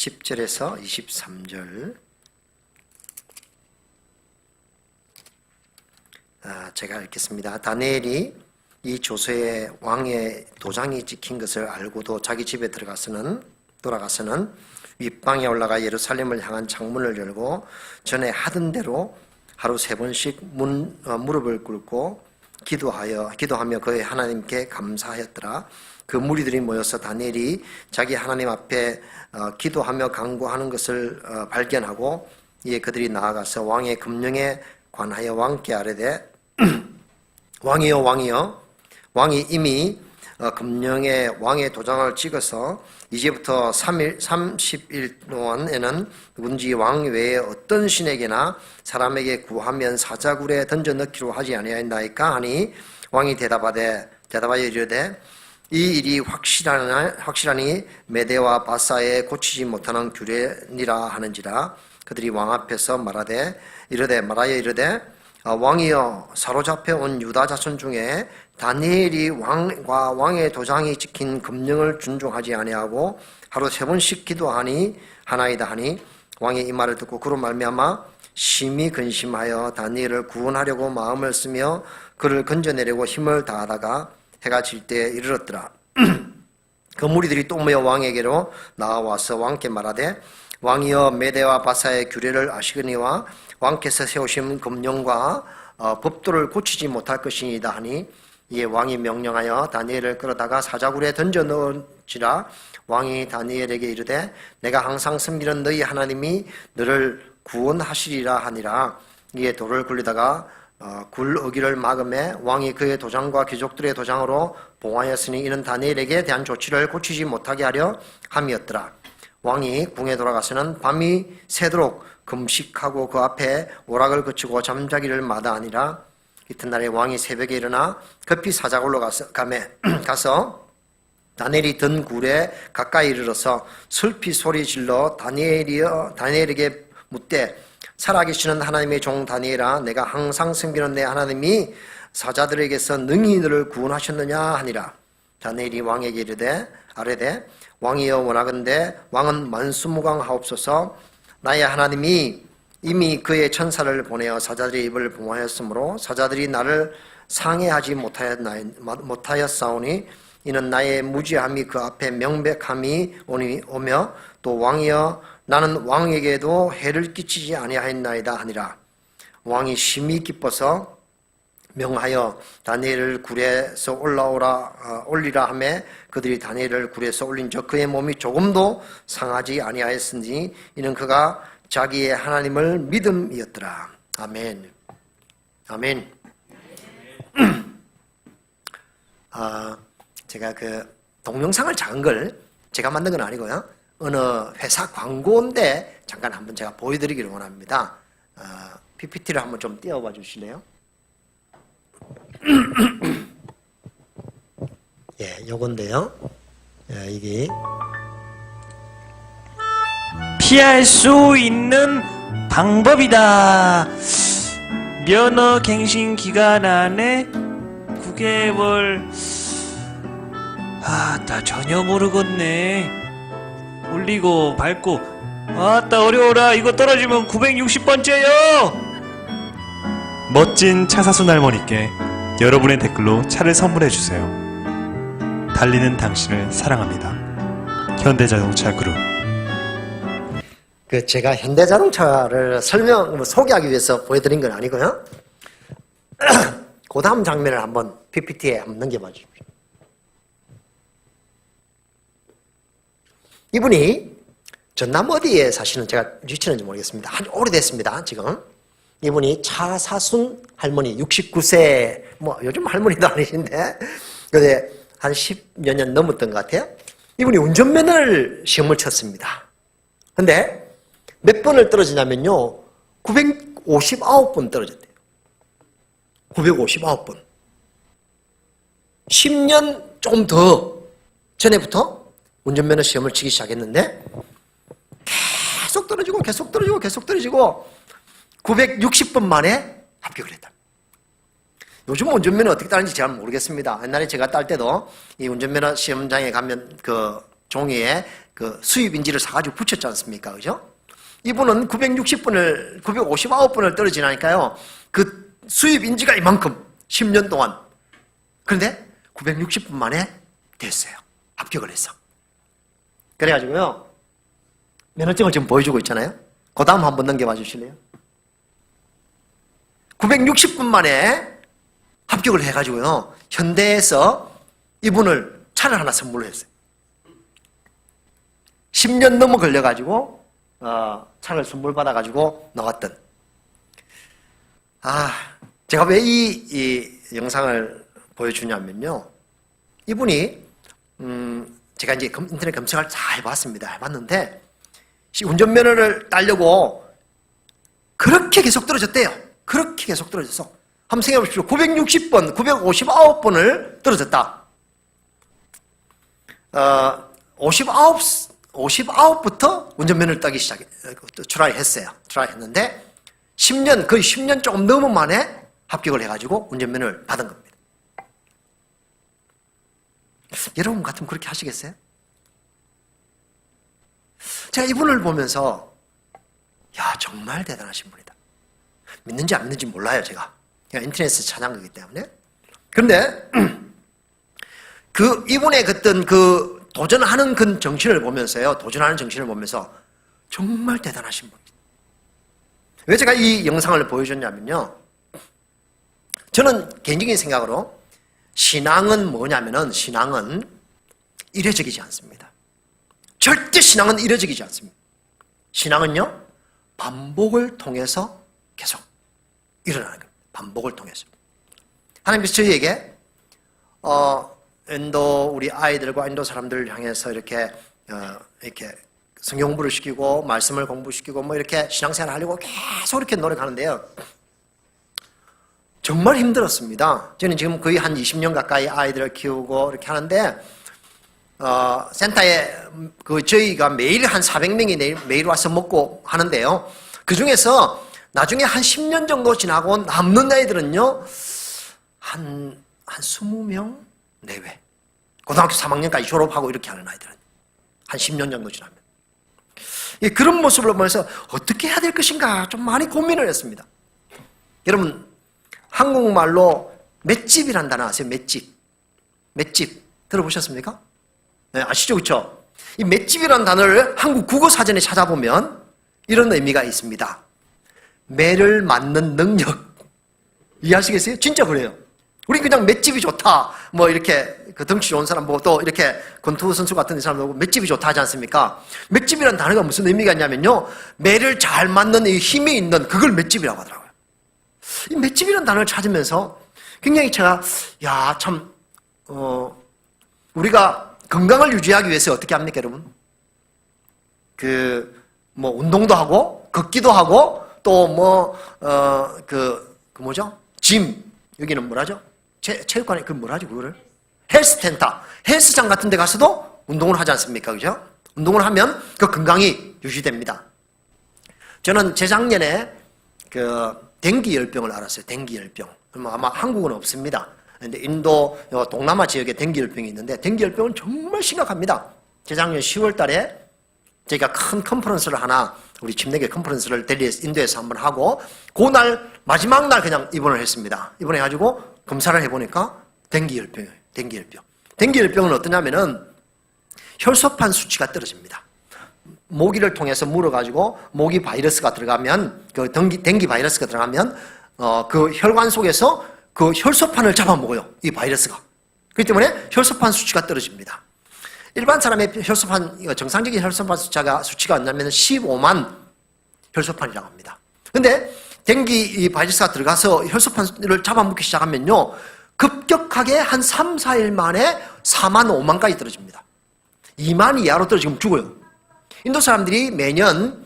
10절에서 23절. 제가 읽겠습니다. 다니엘이 이 조서에 왕의 도장이 찍힌 것을 알고도 자기 집에 돌아가서는 윗방에 올라가 예루살렘을 향한 창문을 열고 전에 하던 대로 하루 3번씩 무릎을 꿇고 기도하며 그의 하나님께 감사하였더라. 그 무리들이 모여서 다니엘이 자기 하나님 앞에 기도하며 간구하는 것을 발견하고 이에 그들이 나아가서 왕의 금령에 관하여 왕께 아뢰되 왕이여 왕이 이미 금령에 왕의 도장을 찍어서 이제부터 30일 동안에는 누군지 왕 외에 어떤 신에게나 사람에게 구하면 사자굴에 던져 넣기로 하지 아니하였나이까 하니 왕이 대답하여 이르되 이 일이 확실하니 메대와 바사에 고치지 못하는 규례니라 하는지라. 그들이 왕 앞에서 말하여 이르되 왕이여 사로잡혀 온 유다 자손 중에 다니엘이 왕과 왕의 도장이 찍힌 금령을 준종하지 아니하고 하루 3번씩 기도하나이다 하니 왕이 이 말을 듣고 그로 말미암아 심히 근심하여 다니엘을 구원하려고 마음을 쓰며 그를 건져내려고 힘을 다하다가 해가 질 때에 이르렀더라. 그 무리들이 또 모여 왕에게로 나와서 왕께 말하되 왕이여 메대와 바사의 규례를 아시거니와 왕께서 세우신 금령과 법도를 고치지 못할 것이니이다 하니 이에 왕이 명령하여 다니엘을 끌어다가 사자굴에 던져 넣은지라. 왕이 다니엘에게 이르되 내가 항상 섬기는 너희 하나님이 너를 구원하시리라 하니라. 이에 돌을 굴리다가 굴 어기를 막음에 왕이 그의 도장과 귀족들의 도장으로 봉하였으니 이는 다니엘에게 대한 조치를 고치지 못하게 하려 함이었더라. 왕이 궁에 돌아가서는 밤이 새도록 금식하고 그 앞에 오락을 그치고 잠자기를 마다하니라. 이튿날에 왕이 새벽에 일어나 급히 사자굴로 가서 다니엘이 든 굴에 가까이 이르러서 슬피 소리 질러 다니엘에게 묻되 살아계시는 하나님의 종 다니엘아 내가 항상 섬기는 내 하나님이 사자들에게서 능히 너를 구원하셨느냐 하니라. 다니엘이 왕에게 아뢰되 왕이여 원하건대 왕은 만수무강하옵소서. 나의 하나님이 이미 그의 천사를 보내어 사자들의 입을 봉하였으므로 사자들이 나를 상해하지 못하였사오니 이는 나의 무지함이 그 앞에 명백함이 오며 또 왕이여 나는 왕에게도 해를 끼치지 아니하였나이다 하니라. 왕이 심히 기뻐서 명하여 다니엘을 굴에서 올리라 하매 그들이 다니엘을 굴에서 올린즉 그의 몸이 조금도 상하지 아니하였으니 이는 그가 자기의 하나님을 믿음이었더라. 아멘. 아멘. 제가 그 동영상을 작은 걸 제가 만든 건 아니고요. 어느 회사 광고인데 잠깐 한번 제가 보여드리기를 원합니다. PPT를 한번 좀 띄워봐 주실래요? 예, 요건데요. 이게 피할 수 있는 방법이다. 면허 갱신 기간 안에 9개월. 나 전혀 모르겠네. 올리고 밟고. 어려워라. 이거 떨어지면 960번째요. 멋진 차사순 할머니께 여러분의 댓글로 차를 선물해주세요. 달리는 당신을 사랑합니다. 현대자동차 그룹. 제가 현대자동차를 소개하기 위해서 보여드린 건 아니고요. 그 다음 장면을 한번 PPT에 한번 넘겨봐 주십시오. 이분이 전남 어디에 사시는 제가 위치는지 모르겠습니다. 아주 오래됐습니다. 지금 이분이 차사순 할머니 69세 요즘 할머니도 아니신데 근데 한 10여 년 넘었던 것 같아요. 이분이 운전면허를 시험을 쳤습니다. 근데 몇 번을 떨어지냐면요 959번 떨어졌대요. 959번 10년 조금 더 전에부터 운전면허 시험을 치기 시작했는데 계속 떨어지고 960번 만에 합격을 했다. 요즘 운전면허 어떻게 따는지 잘 모르겠습니다. 옛날에 제가 딸 때도 이 운전면허 시험장에 가면 그 종이에 그 수입 인지를 사가지고 붙였지 않습니까? 그죠? 이분은 959분을 떨어지니까요. 그 수입 인지가 이만큼 10년 동안. 그런데 960분 만에 됐어요. 합격을 했어. 그래가지고요. 면허증을 지금 보여주고 있잖아요. 그 다음 한번 넘겨봐 주실래요? 960분 만에 합격을 해가지고요. 현대에서 이분을 차를 하나 선물로 했어요. 10년 넘어 걸려가지고 차를 선물 받아가지고 나왔던. 제가 왜 이 영상을 보여주냐면요. 이분이 제가 이제 인터넷 검색을 잘 해봤습니다. 해봤는데 운전면허를 따려고 그렇게 계속 떨어졌대요. 그렇게 계속 떨어져서 한번 생각해 보십시오. 960번, 959번을 떨어졌다. 59부터 운전면허를 따기 트라이했어요. 트라이했는데 10년, 거의 10년 조금 넘은 만에 합격을 해가지고 운전면허를 받은 겁니다. 여러분 같으면 그렇게 하시겠어요? 제가 이분을 보면서 야, 정말 대단하신 분이다. 믿는지 안 믿는지 몰라요, 제가. 그냥 인터넷에서 찾아한 거기 때문에. 그런데 이분의 어떤 그 도전하는 그 정신을 보면서요. 도전하는 정신을 보면서 정말 대단하신 분입니다. 왜 제가 이 영상을 보여줬냐면요. 저는 개인적인 생각으로 신앙은 뭐냐면은 신앙은 이례적이지 않습니다. 절대 신앙은 이례적이지 않습니다. 신앙은요. 반복을 통해서 계속 일어나는 겁니다. 반복을 통해서. 하나님께서 저희에게 인도 우리 아이들과 인도 사람들을 향해서 이렇게 성경 공부를 시키고 말씀을 공부시키고 뭐 이렇게 신앙생활을 하려고 계속 이렇게 노력하는데요. 정말 힘들었습니다. 저는 지금 거의 한 20년 가까이 아이들을 키우고 이렇게 하는데 센터에 저희가 매일 한 400명이 매일 와서 먹고 하는데요. 그 중에서 나중에 한 10년 정도 지나고 남는 아이들은요, 한 20명 내외. 고등학교 3학년까지 졸업하고 이렇게 하는 아이들은. 한 10년 정도 지나면. 그런 모습을 보면서 어떻게 해야 될 것인가 좀 많이 고민을 했습니다. 여러분, 한국말로 맷집이란 단어 아세요? 맷집. 맷집. 들어보셨습니까? 네, 아시죠? 그렇죠? 이 맷집이란 단어를 한국 국어 사전에 찾아보면 이런 의미가 있습니다. 매를 맞는 능력. 이해하시겠어요? 진짜 그래요. 우리 그냥 맷집이 좋다. 뭐 이렇게 그 덩치 좋은 사람 보고 또 이렇게 권투 선수 같은 사람 보고 맷집이 좋다 하지 않습니까? 맷집이란 단어가 무슨 의미가 있냐면요. 매를 잘 맞는 이 힘이 있는 그걸 맷집이라고 하더라고요. 이 맷집이라는 단어를 찾으면서 굉장히 제가 우리가 건강을 유지하기 위해서 어떻게 합니까, 여러분? 운동도 하고 걷기도 하고 또 뭐죠? 짐 여기는 뭐라죠? 체육관에 뭐라죠, 그거를? 헬스센터, 헬스장 같은 데 가서도 운동을 하지 않습니까? 그죠? 운동을 하면 그 건강이 유지됩니다. 저는 재작년에 댕기열병을 알았어요. 댕기열병. 아마 한국은 없습니다. 근데 인도, 동남아 지역에 댕기열병이 있는데 댕기열병은 정말 심각합니다. 재작년 10월 달에 저희가 큰 컨퍼런스를 하나, 우리 침례교 컨퍼런스를 인도에서 한번 하고 그날 마지막 날 그냥 입원을 했습니다. 입원해가지고 검사를 해보니까 댕기열병이에요. 댕기열병. 댕기열병은 어떠냐면은 혈소판 수치가 떨어집니다. 모기를 통해서 물어가지고 모기 바이러스가 들어가면 댕기 바이러스가 들어가면 그 혈관 속에서 그 혈소판을 잡아먹어요. 이 바이러스가. 그렇기 때문에 혈소판 수치가 떨어집니다. 일반 사람의 혈소판 정상적인 혈소판 수치가 얼마냐면 15만 혈소판이라고 합니다. 근데 댕기 이 바이러스가 들어가서 혈소판을 잡아먹기 시작하면요 급격하게 한 3, 4일 만에 4만, 5만까지 떨어집니다. 2만 이하로 떨어지면 죽어요. 인도 사람들이 매년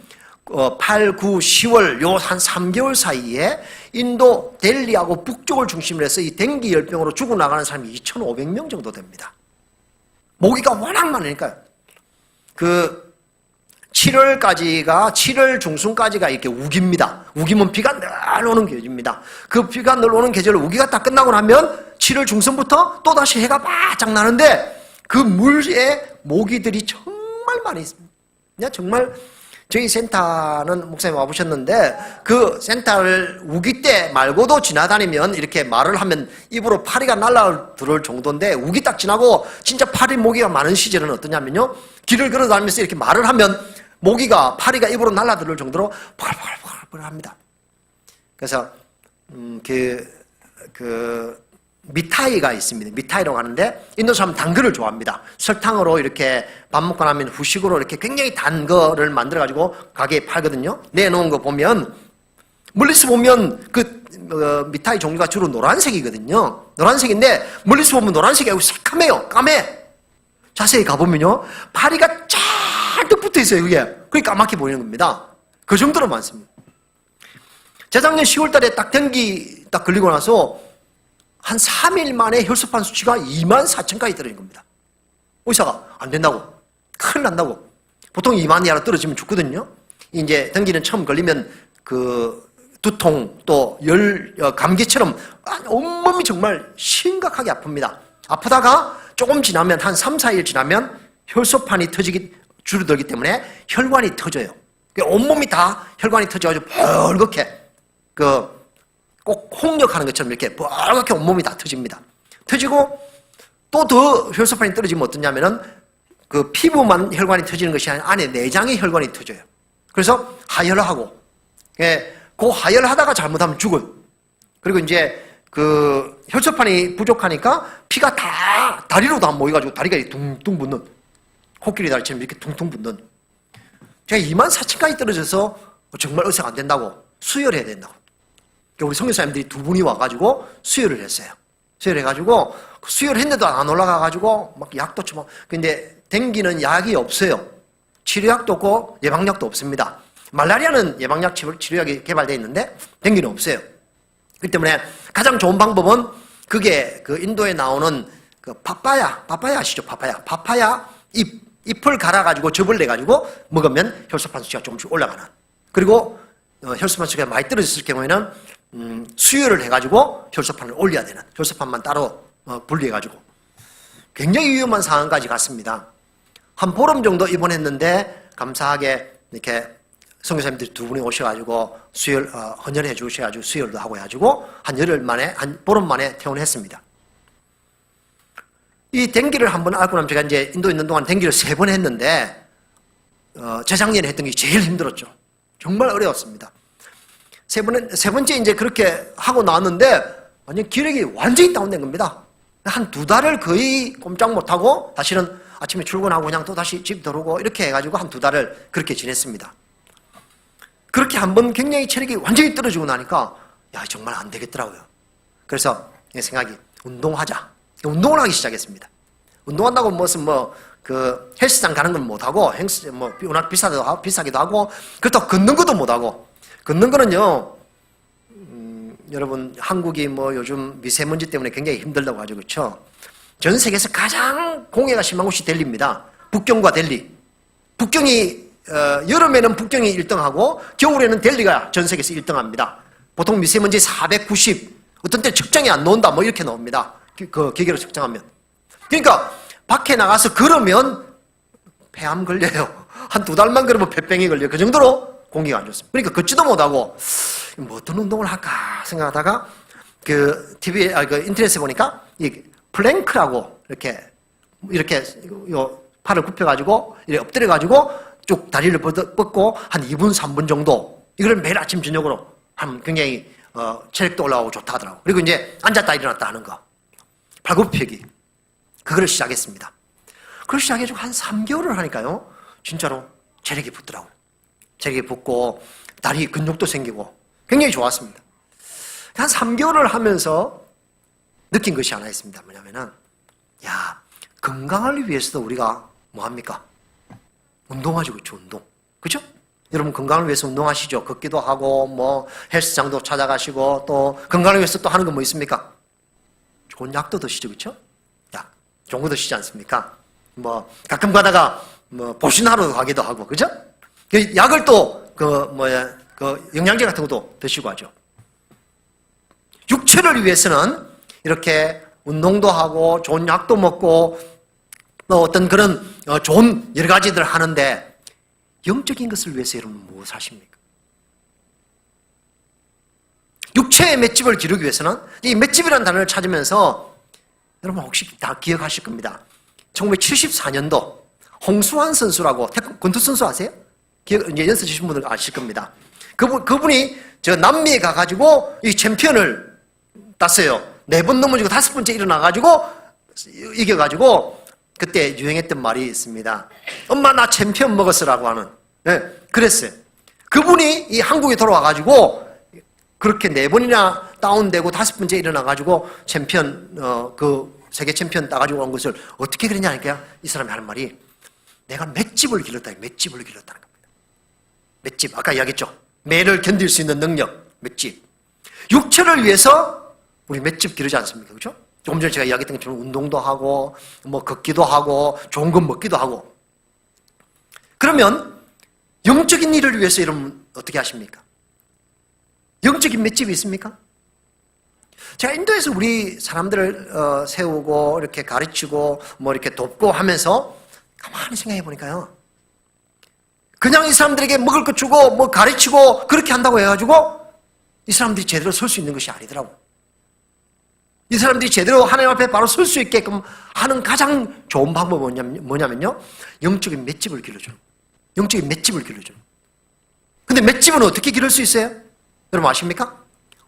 8, 9, 10월 요 한 3개월 사이에 인도 델리하고 북쪽을 중심으로 해서 이 댕기 열병으로 죽어나가는 사람이 2,500명 정도 됩니다. 모기가 워낙 많으니까요. 7월 중순까지가 이렇게 우기입니다. 우기면 비가 늘 오는 계절입니다. 그 비가 늘 오는 계절 우기가 딱 끝나고 나면 7월 중순부터 또다시 해가 바짝 나는데 그 물에 모기들이 정말 많이 있습니다. 그냥 정말 저희 센터는 목사님 와보셨는데 그 센터를 우기 때 말고도 지나다니면 이렇게 말을 하면 입으로 파리가 날아들 정도인데 우기 딱 지나고 진짜 파리 모기가 많은 시절은 어떠냐면요. 길을 걸어다니면서 이렇게 말을 하면 모기가 파리가 입으로 날아들 정도로 펄펄펄펄 합니다. 그래서 미타이가 있습니다. 미타이라고 하는데 인도 사람은 단 거를 좋아합니다. 설탕으로 이렇게 밥 먹고 나면 후식으로 이렇게 굉장히 단 거를 만들어 가지고 가게에 팔거든요. 내놓은 거 보면 멀리서 보면 미타이 종류가 주로 노란색이거든요. 노란색인데 멀리서 보면 노란색이 아니고 새카매요. 까매. 자세히 가보면요. 파리가 쫙 붙어 있어요. 그게. 그게 까맣게 보이는 겁니다. 그 정도로 많습니다. 재작년 10월 달에 딱 dengue 딱 걸리고 나서 한 3일 만에 혈소판 수치가 24,000까지 떨어진 겁니다. 의사가 안 된다고. 큰일 난다고. 보통 2만 이하로 떨어지면 죽거든요. 이제 dengue는 처음 걸리면 두통 또 감기처럼 온몸이 정말 심각하게 아픕니다. 아프다가 조금 지나면 한 3, 4일 지나면 혈소판이 줄어들기 때문에 혈관이 터져요. 온몸이 다 혈관이 터져가지고 벌겋게 꼭 홍역하는 것처럼 이렇게 벌겋게 온몸이 다 터집니다. 터지고 또 더 혈소판이 떨어지면 어떠냐면은 그 피부만 혈관이 터지는 것이 아니라 안에 내장의 혈관이 터져요. 그래서 하혈하고, 그 하혈하다가 잘못하면 죽어요. 그리고 이제 그 혈소판이 부족하니까 피가 다 다리로 다 모여가지고 다리가 둥둥 붙는, 코끼리 다리처럼 이렇게 둥둥 붙는. 제가 24,000까지 떨어져서 정말 의사가 안 된다고 수혈해야 된다고. 우리 선교사님들이 두 분이 와가지고 수혈을 했어요. 수혈해가지고 수혈했는데도 안 올라가가지고 막 약도 처먹. 근데 dengue는 약이 없어요. 치료약도 없고 예방약도 없습니다. 말라리아는 예방약 치료약이 개발되어 있는데 dengue는 없어요. 그렇기 때문에 가장 좋은 방법은 그게 그 인도에 나오는 그 파파야 아시죠? 파파야 잎을 갈아가지고 즙을 내가지고 먹으면 혈소판 수치가 조금씩 올라가는. 그리고 혈소판 수치가 많이 떨어졌을 경우에는 수혈을 해가지고 혈소판을 올려야 되는, 혈소판만 따로 분리해가지고 굉장히 위험한 상황까지 갔습니다. 한 보름 정도 입원했는데 감사하게 이렇게 선교사님들이 두 분이 오셔가지고 수혈 헌혈해 주셔가지고 수혈도 하고 해가지고 한 열흘 만에, 한 보름 만에 퇴원했습니다. 이 dengue를 한번 앓고 나면 제가 이제 인도에 있는 동안 dengue를 3번 했는데 재작년에 했던 게 제일 힘들었죠. 정말 어려웠습니다. 세 번째 이제 그렇게 하고 나왔는데 완전 기력이 완전히 다운된 겁니다. 한 2달을 거의 꼼짝 못하고 다시는 아침에 출근하고 그냥 또 다시 집 들어오고 이렇게 해가지고 한 2달을 그렇게 지냈습니다. 그렇게 한번 굉장히 체력이 완전히 떨어지고 나니까 야 정말 안 되겠더라고요. 그래서 내 생각이 운동하자. 운동을 하기 시작했습니다. 운동한다고 무슨 그 헬스장 가는 건 못하고 워낙 비싸기도 하고 그렇다고 걷는 것도 못하고. 걷는 거는요, 여러분, 한국이 요즘 미세먼지 때문에 굉장히 힘들다고 하죠. 그렇죠? 전 세계에서 가장 공해가 심한 곳이 델리입니다. 북경과 델리. 북경이, 여름에는 북경이 1등하고, 겨울에는 델리가 전 세계에서 1등합니다. 보통 미세먼지 490, 어떤 때 측정이 안 나온다, 이렇게 나옵니다. 그 기계로 측정하면. 그러니까, 밖에 나가서 걸으면 폐암 걸려요. 한 2달만 걸으면 폐병이 걸려요. 그 정도로 공기가 안 좋습니다. 그러니까 걷지도 못하고 어떤 운동을 할까 생각하다가 그 인터넷에 보니까 이 플랭크라고 이렇게 요 팔을 굽혀가지고 이렇게 엎드려가지고 쭉 다리를 뻗고 한 2분 3분 정도 이걸 매일 아침 저녁으로 하면 굉장히 체력도 올라오고 좋다 하더라고. 그리고 이제 앉았다 일어났다 하는 거 팔굽혀펴기 그걸 시작했습니다. 그걸 시작해가지고 한 3개월을 하니까요 진짜로 체력이 붙더라고요. 체력이 붙고 다리 근육도 생기고 굉장히 좋았습니다. 한 3개월을 하면서 느낀 것이 하나 있습니다. 뭐냐면은 건강을 위해서도 우리가 뭐합니까? 운동하죠. 그렇죠? 운동. 그렇죠? 여러분 건강을 위해서 운동하시죠. 걷기도 하고 헬스장도 찾아가시고 또 건강을 위해서 또 하는 거 뭐 있습니까? 좋은 약도 드시죠. 그렇죠? 약. 좋은 거 드시지 않습니까? 가끔 가다가 보신하러 가기도 하고. 그죠? 약을 또 영양제 같은 것도 드시고 하죠. 육체를 위해서는 이렇게 운동도 하고 좋은 약도 먹고 어떤 그런 좋은 여러 가지들 하는데 영적인 것을 위해서 여러분 무엇 하십니까? 육체의 맷집을 기르기 위해서는 이 맷집이라는 단어를 찾으면서 여러분 혹시 다 기억하실 겁니다. 1974년도 홍수환 선수라고 권투 선수 아세요? 이제 연습 주신 분들 아실 겁니다. 그분이 저 남미에 가가지고 이 챔피언을 땄어요. 4번 넘어지고 5번째 일어나가지고 이겨가지고 그때 유행했던 말이 있습니다. 엄마 나 챔피언 먹었으라고 하는. 네, 그랬어요. 그분이 이 한국에 돌아와가지고 그렇게 4번이나 다운되고 5번째 일어나가지고 챔피언 그 세계 챔피언 따가지고 온 것을 어떻게 그랬냐니까요. 이 사람이 하는 말이 내가 맷집을 길렀다. 맷집을 길렀다는 겁니다. 맷집 아까 이야기했죠. 매를 견딜 수 있는 능력 맷집. 육체를 위해서 우리 맷집 기르지 않습니까? 그렇죠? 조금 전에 제가 이야기했던 것처럼 운동도 하고 뭐 걷기도 하고 좋은 것 먹기도 하고. 그러면 영적인 일을 위해서 여러분 어떻게 하십니까? 영적인 맷집이 있습니까? 제가 인도에서 우리 사람들을 세우고 이렇게 가르치고 뭐 이렇게 돕고 하면서 가만히 생각해 보니까요. 그냥 이 사람들에게 먹을 것 주고 뭐 가르치고 그렇게 한다고 해가지고 이 사람들이 제대로 설 수 있는 것이 아니더라고. 이 사람들이 제대로 하나님 앞에 바로 설 수 있게끔 하는 가장 좋은 방법은 뭐냐면요. 영적인 맷집을 길러주는. 영적인 맷집을 길러주는. 근데 맷집은 어떻게 기를 수 있어요? 여러분 아십니까?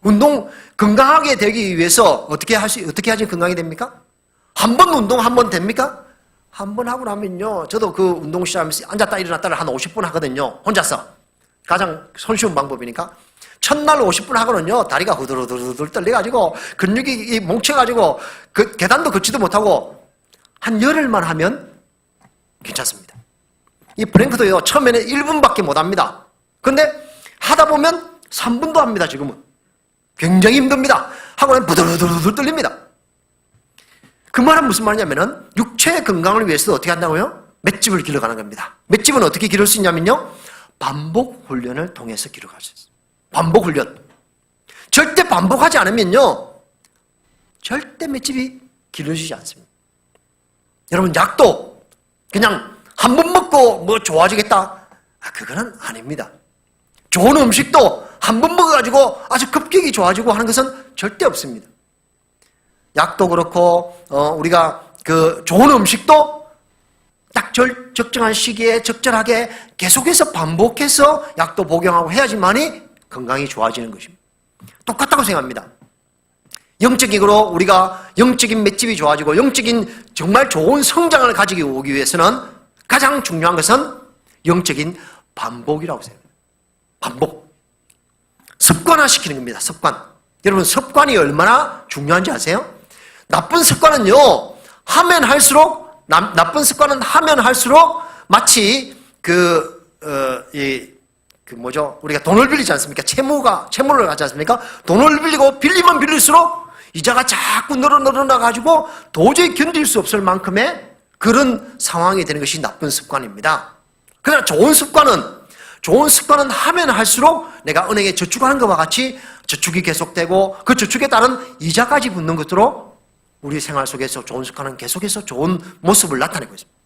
운동 건강하게 되기 위해서 어떻게 하지 건강이 됩니까? 한 번 운동 한 번 됩니까? 한 번 하고 나면요. 저도 그 운동 시작하면서 앉았다 일어났다를 한 50분 하거든요. 혼자서. 가장 손쉬운 방법이니까. 첫날 50분 하고는요. 다리가 후들후들 떨려가지고 근육이 뭉쳐가지고 그 계단도 걷지도 못하고 한 열흘만 하면 괜찮습니다. 이 프랭크도요. 처음에는 1분밖에 못 합니다. 근데 하다 보면 3분도 합니다. 지금은. 굉장히 힘듭니다. 하고는 부들부들 떨립니다. 그 말은 무슨 말이냐면은 육체의 건강을 위해서 어떻게 한다고요? 맷집을 길러가는 겁니다. 맷집은 어떻게 기를 수 있냐면요. 반복 훈련을 통해서 기록할 수 있어요. 반복 훈련. 절대 반복하지 않으면요. 절대 맷집이 길어지지 않습니다. 여러분 약도 그냥 한 번 먹고 뭐 좋아지겠다? 그거는 아닙니다. 좋은 음식도 한 번 먹어가지고 아주 급격히 좋아지고 하는 것은 절대 없습니다. 약도 그렇고 우리가 그 좋은 음식도 딱 적정한 시기에 적절하게 계속해서 반복해서 약도 복용하고 해야지만이 건강이 좋아지는 것입니다. 똑같다고 생각합니다. 영적으로 우리가 영적인 맷집이 좋아지고 영적인 정말 좋은 성장을 가지고 오기 위해서는 가장 중요한 것은 영적인 반복이라고 생각합니다. 반복. 습관화시키는 겁니다. 습관. 여러분 습관이 얼마나 중요한지 아세요? 나쁜 습관은요. 하면 할수록 나쁜 습관은 하면 할수록 마치 우리가 돈을 빌리지 않습니까? 채무를 하지 않습니까? 돈을 빌리고 빌리면 빌릴수록 이자가 자꾸 늘어나가지고 도저히 견딜 수 없을 만큼의 그런 상황이 되는 것이 나쁜 습관입니다. 그러나 좋은 습관은 하면 할수록 내가 은행에 저축하는 것과 같이 저축이 계속되고 그 저축에 따른 이자까지 붙는 것으로 우리 생활 속에서 좋은 습관은 계속해서 좋은 모습을 나타내고 있습니다.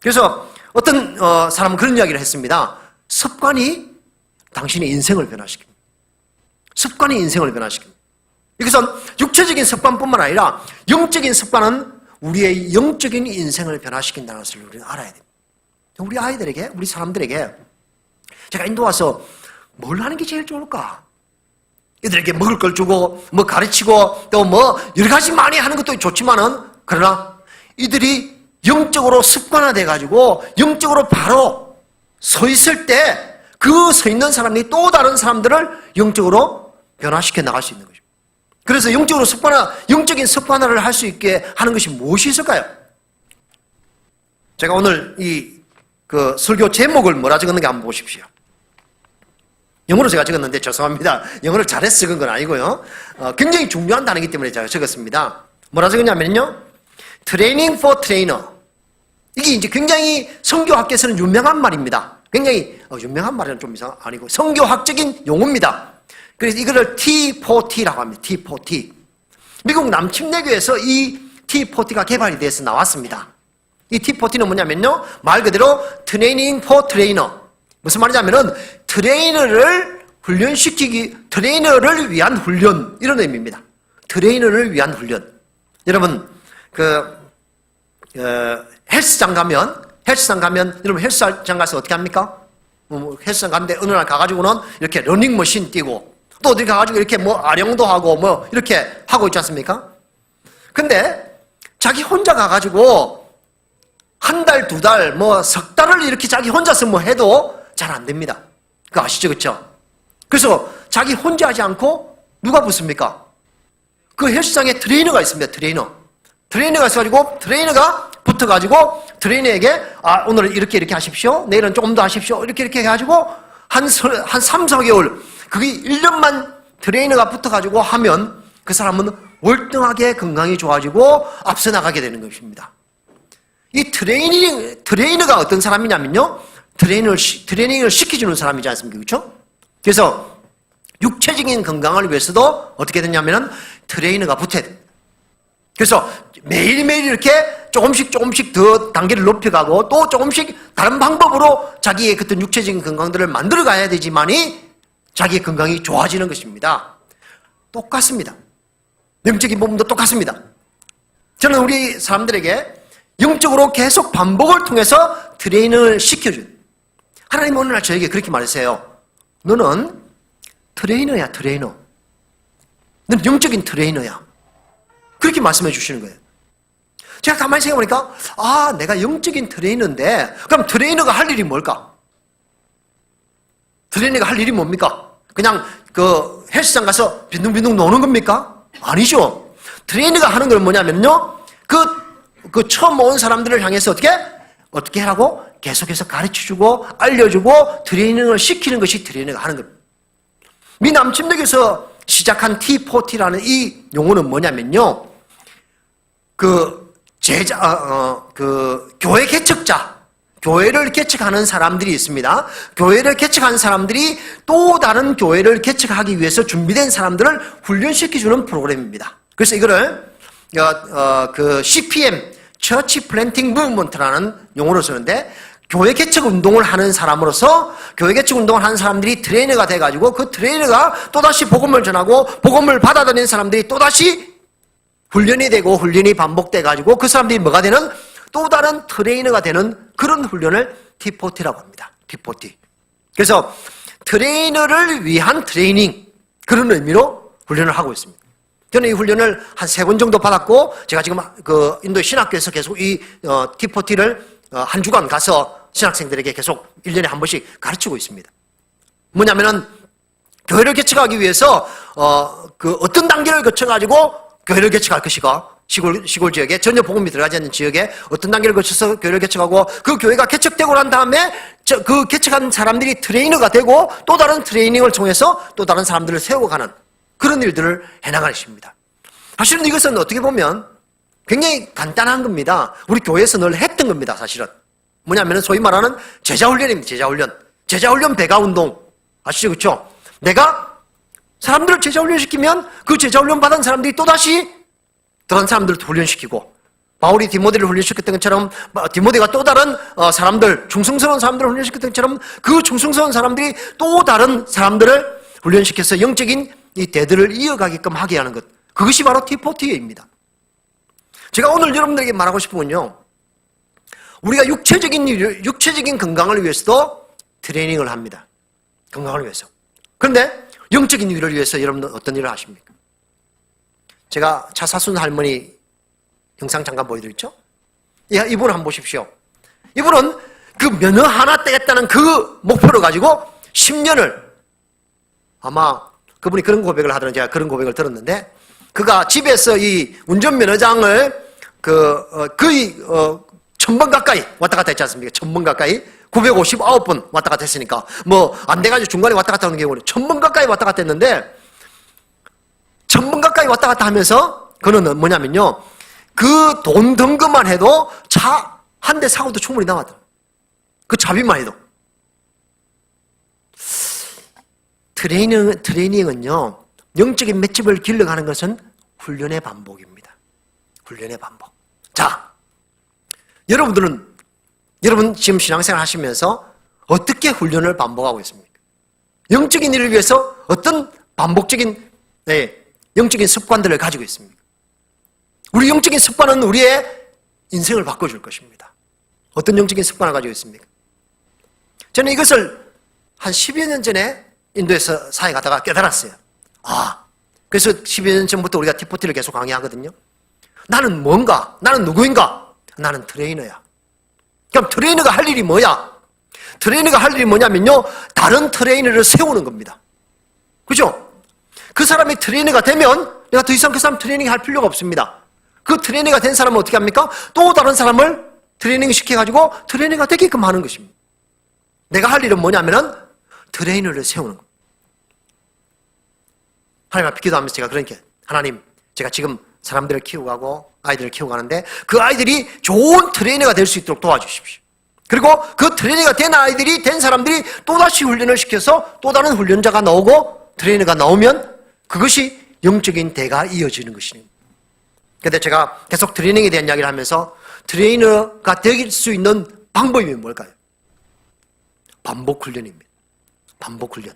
그래서 어떤 사람은 그런 이야기를 했습니다. 습관이 당신의 인생을 변화시킵니다. 습관이 인생을 변화시킵니다. 이것은 육체적인 습관뿐만 아니라 영적인 습관은 우리의 영적인 인생을 변화시킨다는 것을 우리는 알아야 됩니다. 우리 아이들에게, 우리 사람들에게 제가 인도 와서 뭘 하는 게 제일 좋을까? 이들에게 먹을 걸 주고 뭐 가르치고 또 뭐 여러 가지 많이 하는 것도 좋지만은 그러나 이들이 영적으로 습관화돼 가지고 영적으로 바로 서 있을 때 그 서 있는 사람이 또 다른 사람들을 영적으로 변화시켜 나갈 수 있는 것입니다. 그래서 영적인 습관화를 할 수 있게 하는 것이 무엇이 있을까요? 제가 오늘 그 설교 제목을 뭐라 적었는지 한번 보십시오. 영어로 제가 적었는데 죄송합니다. 영어를 잘해서 적은 건 아니고요. 굉장히 중요한 단어이기 때문에 제가 적었습니다. 뭐라 적었냐면요. 트레이닝 포 트레이너. 이게 이제 굉장히 성교학계에서는 유명한 말입니다. 굉장히 유명한 말은 좀 아니고 성교학적인 용어입니다. 그래서 이거를 T4T라고 합니다. T4T. 미국 남침내교에서 이 T4T가 개발이 돼서 나왔습니다. 이 T40는 뭐냐면요, 말 그대로 트레이닝 포 트레이너. 무슨 말이냐면은 트레이너를 트레이너를 위한 훈련, 이런 의미입니다. 트레이너를 위한 훈련. 여러분 헬스장 가면 여러분 헬스장 가서 어떻게 합니까? 헬스장 가는데 어느 날 가가지고는 이렇게 러닝머신 뛰고, 또 어디 가가지고 이렇게 뭐 아령도 하고 뭐 이렇게 하고 있지 않습니까? 근데 자기 혼자 가가지고 한 달, 두 달, 뭐 석 달을 이렇게 자기 혼자서 뭐 해도 잘 안 됩니다. 그거 아시죠? 그쵸? 그래서 자기 혼자 하지 않고 누가 붙습니까? 그 헬스장에 트레이너가 있습니다. 트레이너가 있어가지고 트레이너가 붙어가지고 트레이너에게 오늘 이렇게 하십시오. 내일은 조금 더 하십시오. 이렇게 해가지고 한 3, 4개월, 그게 1년만 트레이너가 붙어가지고 하면 그 사람은 월등하게 건강이 좋아지고 앞서 나가게 되는 것입니다. 이 트레이너가 어떤 사람이냐면요, 트레이닝을 시켜주는 사람이지 않습니까? 그렇죠? 그래서 육체적인 건강을 위해서도 어떻게 되냐면은 트레이너가 붙어야 돼. 그래서 매일매일 이렇게 조금씩 더 단계를 높여가고 또 조금씩 다른 방법으로 자기의 그떤 육체적인 건강들을 만들어 가야 되지만이 자기의 건강이 좋아지는 것입니다. 똑같습니다. 영적인 부분도 똑같습니다. 저는 우리 사람들에게 영적으로 계속 반복을 통해서 트레이닝을 시켜준, 하나님 오늘날 저에게 그렇게 말하세요. 너는 트레이너야, 트레이너. 너는 영적인 트레이너야. 그렇게 말씀해 주시는 거예요. 제가 가만히 생각해보니까 내가 영적인 트레이너인데 그럼 트레이너가 할 일이 뭘까? 트레이너가 할 일이 뭡니까? 그냥 그 헬스장 가서 빈둥빈둥 노는 겁니까? 아니죠. 트레이너가 하는 건 뭐냐면요, 그 처음 온 사람들을 향해서 어떻게 하라고? 계속해서 가르쳐주고 알려주고 트레이닝을 시키는 것이 트레이너가 하는 겁니다. 미 남침역에서 시작한 T40라는 이 용어는 뭐냐면요, 교회 개척자, 교회를 개척하는 사람들이 있습니다. 교회를 개척한 사람들이 또 다른 교회를 개척하기 위해서 준비된 사람들을 훈련시켜주는 프로그램입니다. 그래서 이거를 CPM, Church Planting Movement라는 용어로 쓰는데, 교회 개척 운동을 하는 사람으로서 교회 개척 운동을 하는 사람들이 트레이너가 돼가지고 그 트레이너가 또다시 복음을 전하고 복음을 받아들이는 사람들이 또다시 훈련이 되고 훈련이 반복돼가지고 그 사람들이 뭐가 되는, 또 다른 트레이너가 되는 그런 훈련을 T40라고 합니다. T40. 그래서 트레이너를 위한 트레이닝, 그런 의미로 훈련을 하고 있습니다. 저는 이 훈련을 한 3번 정도 받았고, 제가 지금 그 인도 신학교에서 계속 이 T40를 한 주간 가서 신학생들에게 계속 1년에 한 번씩 가르치고 있습니다. 뭐냐면은 교회를 개척하기 위해서 어떤 단계를 거쳐가지고 교회를 개척할 것이가, 시골 지역에 전혀 복음이 들어가지 않는 지역에 어떤 단계를 거쳐서 교회를 개척하고, 그 교회가 개척되고 난 다음에 그 개척한 사람들이 트레이너가 되고 또 다른 트레이닝을 통해서 또 다른 사람들을 세워가는 그런 일들을 해나가는 것입니다. 사실은 이것은 어떻게 보면 굉장히 간단한 겁니다. 우리 교회에서 늘 했던 겁니다. 사실은 뭐냐면 소위 말하는 제자훈련입니다. 제자훈련 배가운동 아시죠? 그렇죠? 내가 사람들을 제자훈련시키면 그 제자훈련 받은 사람들이 또다시 다른 사람들을 훈련시키고, 바울이 디모데를 훈련시켰던 것처럼 디모데가 또 다른 사람들, 충성스러운 사람들을 훈련시켰던 것처럼 그 충성스러운 사람들이 또 다른 사람들을 훈련시켜서 영적인 이 대들을 이어가게끔 하게 하는 것, 그것이 바로 T40입니다. 제가 오늘 여러분들에게 말하고 싶은 건요, 우리가 육체적인 건강을 위해서도 트레이닝을 합니다. 건강을 위해서. 그런데 영적인 위를 위해서 여러분들 어떤 일을 하십니까? 제가 차사순 할머니 영상 잠깐 보여드렸죠? 이분을 한번 보십시오. 이분은 그 면허 하나 떼겠다는 그 목표를 가지고 10년을, 아마 그분이 그런 고백을 하더라고요. 제가 그런 고백을 들었는데, 그가 집에서 이 운전면허장을 거의 1000번 가까이 왔다 갔다 했지 않습니까? 1000번 가까이 959번 왔다 갔다 했으니까 뭐 안 돼가지고 중간에 왔다 갔다 하는 경우는 1000번 가까이 왔다 갔다 했는데, 1000번 가까이 왔다 갔다 하면서 그는 뭐냐면요, 그 돈 든 것만 해도 차 한 대 사고도 충분히 나왔다. 그 차비만 해도. 트레이닝은요, 영적인 맷집을 길러가는 것은 훈련의 반복입니다. 훈련의 반복. 자, 여러분 지금 신앙생활 하시면서 어떻게 훈련을 반복하고 있습니까? 영적인 일을 위해서 어떤 반복적인 영적인 습관들을 가지고 있습니까? 우리 영적인 습관은 우리의 인생을 바꿔줄 것입니다. 어떤 영적인 습관을 가지고 있습니까? 저는 이것을 한 10여 년 전에 인도에서 사회 가다가 깨달았어요. 그래서 10여 년 전부터 우리가 T40를 계속 강의하거든요. 나는 뭔가? 나는 누구인가? 나는 트레이너야. 그럼 트레이너가 할 일이 뭐야? 트레이너가 할 일이 뭐냐면요, 다른 트레이너를 세우는 겁니다. 그죠? 그 사람이 트레이너가 되면 내가 더 이상 그 사람 트레이닝 할 필요가 없습니다. 그 트레이너가 된 사람은 어떻게 합니까? 또 다른 사람을 트레이닝 시켜가지고 트레이너가 되게끔 하는 것입니다. 내가 할 일은 뭐냐면은 트레이너를 세우는 겁니다. 하나님 앞에 기도하면서 제가 그러니까 하나님, 제가 지금 사람들을 키우고 가고 아이들을 키우고 가는데 그 아이들이 좋은 트레이너가 될 수 있도록 도와주십시오. 그리고 그 트레이너가 된 사람들이 또다시 훈련을 시켜서 또 다른 훈련자가 나오고 트레이너가 나오면 그것이 영적인 대가 이어지는 것입니다. 그런데 제가 계속 트레이닝에 대한 이야기를 하면서 트레이너가 될 수 있는 방법이 뭘까요? 반복 훈련입니다. 반복 훈련.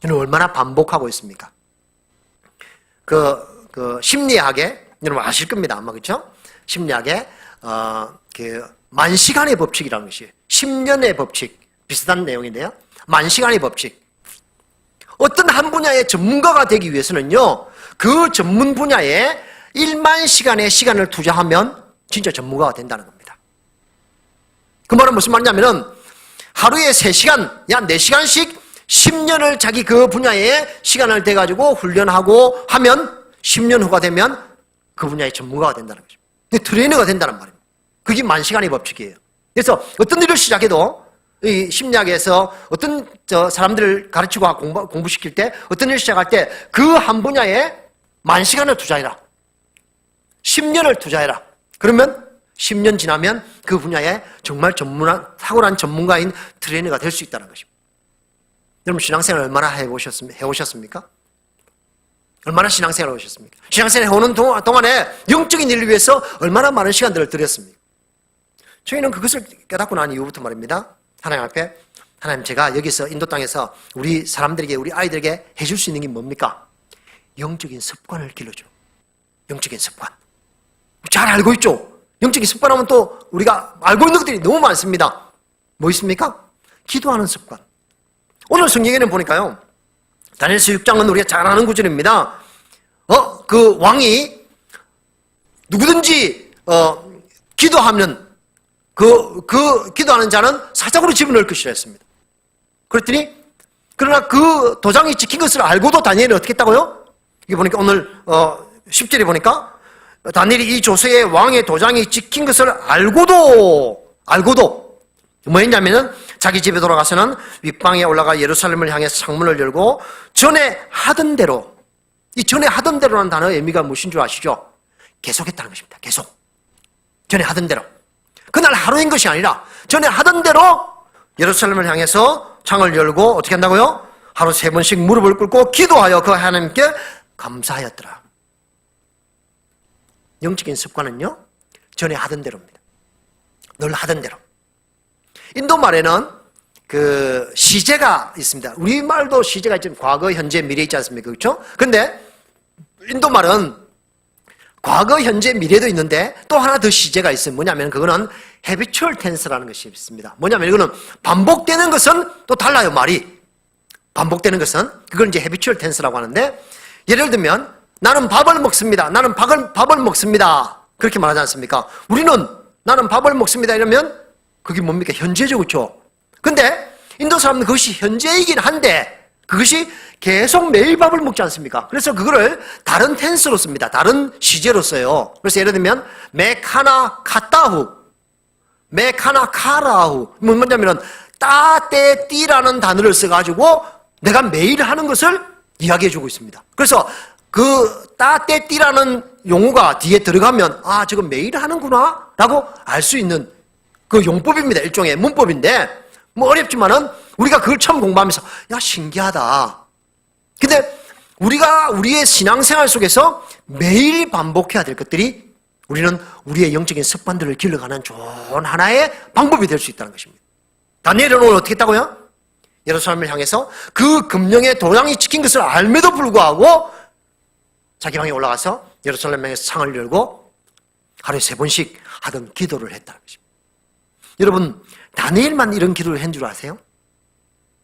저는 얼마나 반복하고 있습니까? 심리학에, 여러분 아실 겁니다. 아마 그렇죠? 심리학에, 만시간의 법칙이라는 것이 10년의 법칙, 비슷한 내용인데요. 만시간의 법칙. 어떤 한 분야의 전문가가 되기 위해서는요, 그 전문 분야에 1만 시간의 시간을 투자하면 진짜 전문가가 된다는 겁니다. 그 말은 무슨 말이냐면은 하루에 3시간, 약 4시간씩 10년을 자기 그 분야에 시간을 대가지고 훈련하고 하면 10년 후가 되면 그 분야의 전문가가 된다는 거죠. 트레이너가 된다는 말입니다. 그게 만시간의 법칙이에요. 그래서 어떤 일을 시작해도 이 심리학에서 어떤 사람들을 가르치고 공부시킬 때 어떤 일을 시작할 때 그 한 분야에 만시간을 투자해라. 10년을 투자해라. 그러면 10년 지나면 그 분야에 정말 탁월한 전문가인 트레이너가 될 수 있다는 것입니다. 여러분 신앙생활 얼마나 해오셨습니까? 얼마나 신앙생활을 해오셨습니까? 신앙생활 해오는 동안에 영적인 일을 위해서 얼마나 많은 시간들을 들였습니까? 저희는 그것을 깨닫고 난 이후부터 말입니다. 하나님 앞에, 하나님 제가 여기서 인도 땅에서 우리 사람들에게, 우리 아이들에게 해줄 수 있는 게 뭡니까? 영적인 습관을 길러줘. 영적인 습관. 잘 알고 있죠? 영적인 습관하면 또 우리가 알고 있는 것들이 너무 많습니다. 뭐 있습니까? 기도하는 습관. 오늘 성경에는 보니까요, 다니엘서 6장은 우리가 잘 아는 구절입니다. 그 왕이 누구든지 기도하면 그 기도하는 자는 사자고로 집어넣을 것이라 했습니다. 그랬더니 그러나 그 도장이 찍힌 것을 알고도 다니엘은 어떻게 했다고요? 이게 보니까 오늘 10절에 보니까 다니엘이 이 조서에 왕의 도장이 찍힌 것을 알고도 뭐 했냐면은 자기 집에 돌아가서는 윗방에 올라가 예루살렘을 향해 창문을 열고 전에 하던 대로, 이 전에 하던 대로라는 단어의 의미가 무엇인 줄 아시죠? 계속했다는 것입니다. 계속. 전에 하던 대로. 그날 하루인 것이 아니라 전에 하던 대로 예루살렘을 향해서 창을 열고 어떻게 한다고요? 하루 3번씩 무릎을 꿇고 기도하여 그 하나님께 감사하였더라. 영적인 습관은요, 전에 하던 대로입니다. 늘 하던 대로. 인도 말에는 그 시제가 있습니다. 우리말도 시제가 있지만 과거, 현재, 미래 있지 않습니까? 그렇죠? 근데 인도 말은 과거, 현재, 미래도 있는데 또 하나 더 시제가 있어요. 뭐냐면 그거는 habitual tense라는 것이 있습니다. 뭐냐면 이거는 반복되는 것은 또 달라요, 말이. 반복되는 것은 그걸 이제 habitual tense라고 하는데, 예를 들면 나는 밥을 먹습니다. 나는 밥을 먹습니다. 그렇게 말하지 않습니까? 우리는 나는 밥을 먹습니다 이러면 그게 뭡니까? 현재죠, 그렇죠? 근데 인도 사람은 그것이 현재이긴 한데 그것이 계속 매일 밥을 먹지 않습니까? 그래서 그거를 다른 텐스로 씁니다. 다른 시제로 써요. 그래서 예를 들면 메카나 카타후, 메카나 카라후. 뭐냐면 따떼띠라는 단어를 써가지고 내가 매일 하는 것을 이야기해주고 있습니다. 그래서 그 따떼띠라는 용어가 뒤에 들어가면 아, 저거 매일 하는구나 라고 알 수 있는 그 용법입니다. 일종의 문법인데 뭐 어렵지만은 우리가 그걸 처음 공부하면서 야, 신기하다. 근데 우리가 우리의 신앙생활 속에서 매일 반복해야 될 것들이 우리는 우리의 영적인 습관들을 길러가는 좋은 하나의 방법이 될 수 있다는 것입니다. 다니엘은 오늘 어떻게 했다고요? 예루살렘을 향해서 그 금령의 도장이 찍힌 것을 알매도 불구하고 자기 방에 올라가서 예루살렘 향해서 창을 열고 하루에 3번씩 하던 기도를 했다는 것입니다. 여러분, 다니엘만 이런 기도를 한 줄 아세요?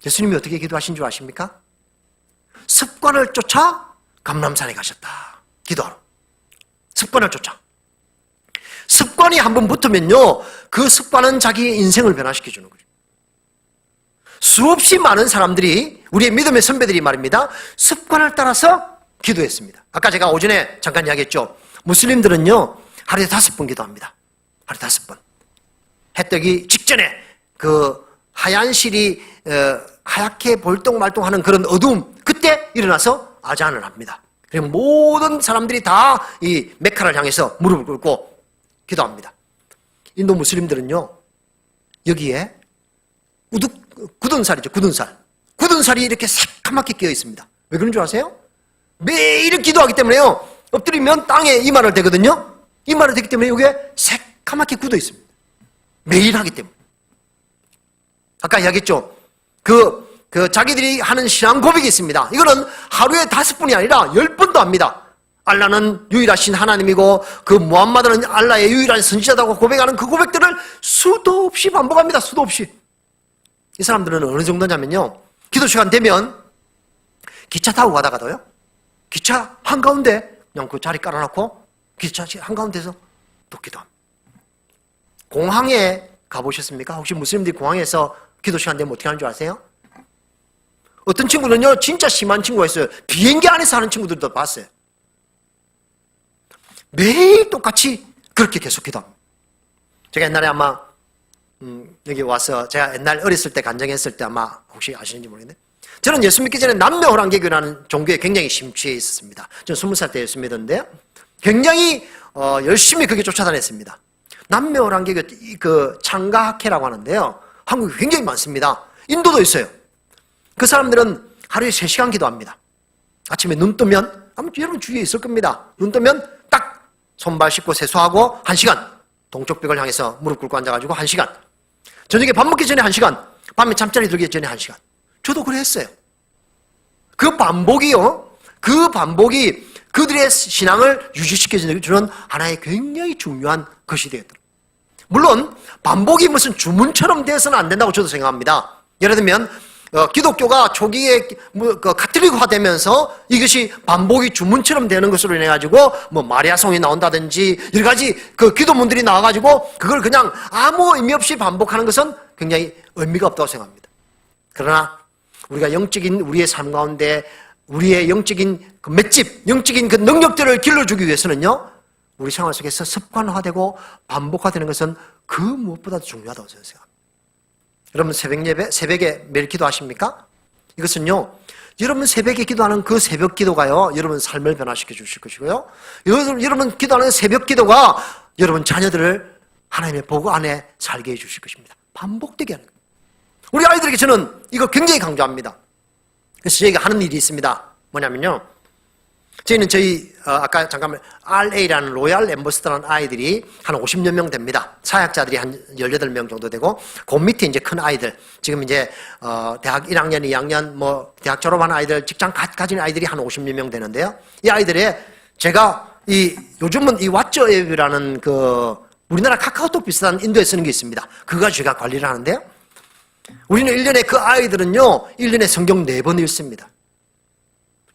예수님이 어떻게 기도하신 줄 아십니까? 습관을 쫓아 감람산에 가셨다. 기도하러. 습관을 쫓아. 습관이 한번 붙으면요, 그 습관은 자기의 인생을 변화시켜주는 거죠. 수없이 많은 사람들이, 우리의 믿음의 선배들이 말입니다, 습관을 따라서 기도했습니다. 아까 제가 오전에 잠깐 이야기했죠. 무슬림들은요, 하루에 5번 기도합니다. 하루에 5번. 해 뜨기 직전에 그 하얀 실이 하얗게 볼똥말똥하는 그런 어두움, 그때 일어나서 아잔을 합니다. 그리고 모든 사람들이 다 이 메카를 향해서 무릎을 꿇고 기도합니다. 인도 무슬림들은요, 여기에 굳은 살이죠, 굳은 살. 굳은 살이 이렇게 새까맣게 끼어 있습니다. 왜 그런 줄 아세요? 매일 기도하기 때문에요, 엎드리면 땅에 이마를 대거든요. 이마를 대기 때문에 여기에 새까맣게 굳어 있습니다. 매일 하기 때문에. 아까 이야기했죠. 자기들이 하는 신앙 고백이 있습니다. 이거는 하루에 5번이 아니라 10번도 합니다. 알라는 유일하신 하나님이고 그 무함마드는 알라의 유일한 선지자다고 고백하는 그 고백들을 수도 없이 반복합니다. 수도 없이. 이 사람들은 어느 정도냐면요, 기도 시간 되면 기차 타고 가다가도요, 기차 한가운데 그냥 그 자리 깔아놓고 기차 한가운데서 또 기도합니다. 공항에 가보셨습니까? 혹시 무슬림들이 공항에서 기도 시간 되면 어떻게 하는 줄 아세요? 어떤 친구는요, 진짜 심한 친구가 있어요. 비행기 안에서 하는 친구들도 봤어요. 매일 똑같이 그렇게 계속 기도합니다. 제가 옛날에 아마 여기 와서 제가 옛날 어렸을 때 간증했을 때 아마 혹시 아시는지 모르겠는데, 저는 예수 믿기 전에 남매호랑개교라는 종교에 굉장히 심취해 있었습니다. 저는 20살 때 예수 믿었는데 굉장히 열심히 그게 쫓아다녔습니다. 남매호랑개교 그 창가학회라고 하는데요, 한국에 굉장히 많습니다. 인도도 있어요. 그 사람들은 하루에 3시간 기도합니다. 아침에 눈 뜨면, 아마 여러분 주위에 있을 겁니다. 눈 뜨면 딱 손발 씻고 세수하고 1시간, 동쪽 벽을 향해서 무릎 꿇고 앉아가지고 1시간, 저녁에 밥 먹기 전에 1시간, 밤에 잠자리 들기 전에 1시간. 저도 그래 했어요. 그 반복이요, 그 반복이 그들의 신앙을 유지시켜주는 하나의 굉장히 중요한 것이 되었더라고요. 물론 반복이 무슨 주문처럼 되어서는 안 된다고 저도 생각합니다. 예를 들면 기독교가 초기에 가톨릭화 되면서 이것이 반복이 주문처럼 되는 것으로 인해 가지고 뭐 마리아송이 나온다든지 여러 가지 그 기도문들이 나와가지고 그걸 그냥 아무 의미 없이 반복하는 것은 굉장히 의미가 없다고 생각합니다. 그러나 우리가 영적인 우리의 삶 가운데 우리의 영적인 그 맷집, 영적인 그 능력들을 길러주기 위해서는요, 우리 생활 속에서 습관화되고 반복화되는 것은 그 무엇보다도 중요하다고 저는 생각합니다. 여러분 새벽에 매일 기도하십니까? 이것은요, 여러분 새벽에 기도하는 그 새벽 기도가요, 여러분 삶을 변화시켜 주실 것이고요, 여러분 기도하는 새벽 기도가 여러분 자녀들을 하나님의 복 안에 살게 해 주실 것입니다. 반복되게 하는 거예요. 우리 아이들에게 저는 이거 굉장히 강조합니다. 그래서 저희가 하는 일이 있습니다. 뭐냐면요, 저희는 아까 잠깐만 RA라는 로얄 엠버스더라는 아이들이 한 50여 명 됩니다. 사역자들이 한 18명 정도 되고, 그 밑에 이제 큰 아이들, 지금 이제 대학 1학년, 2학년, 뭐 대학 졸업한 아이들, 직장 가진 아이들이 한 50여 명 되는데요. 이 아이들의 제가 요즘은 이 왓츠 앱이라는 그 우리나라 카카오톡 비슷한 인도에 쓰는 게 있습니다. 그거 제가 관리를 하는데요. 우리는 1년에 그 아이들은요, 1년에 성경 4번 읽습니다.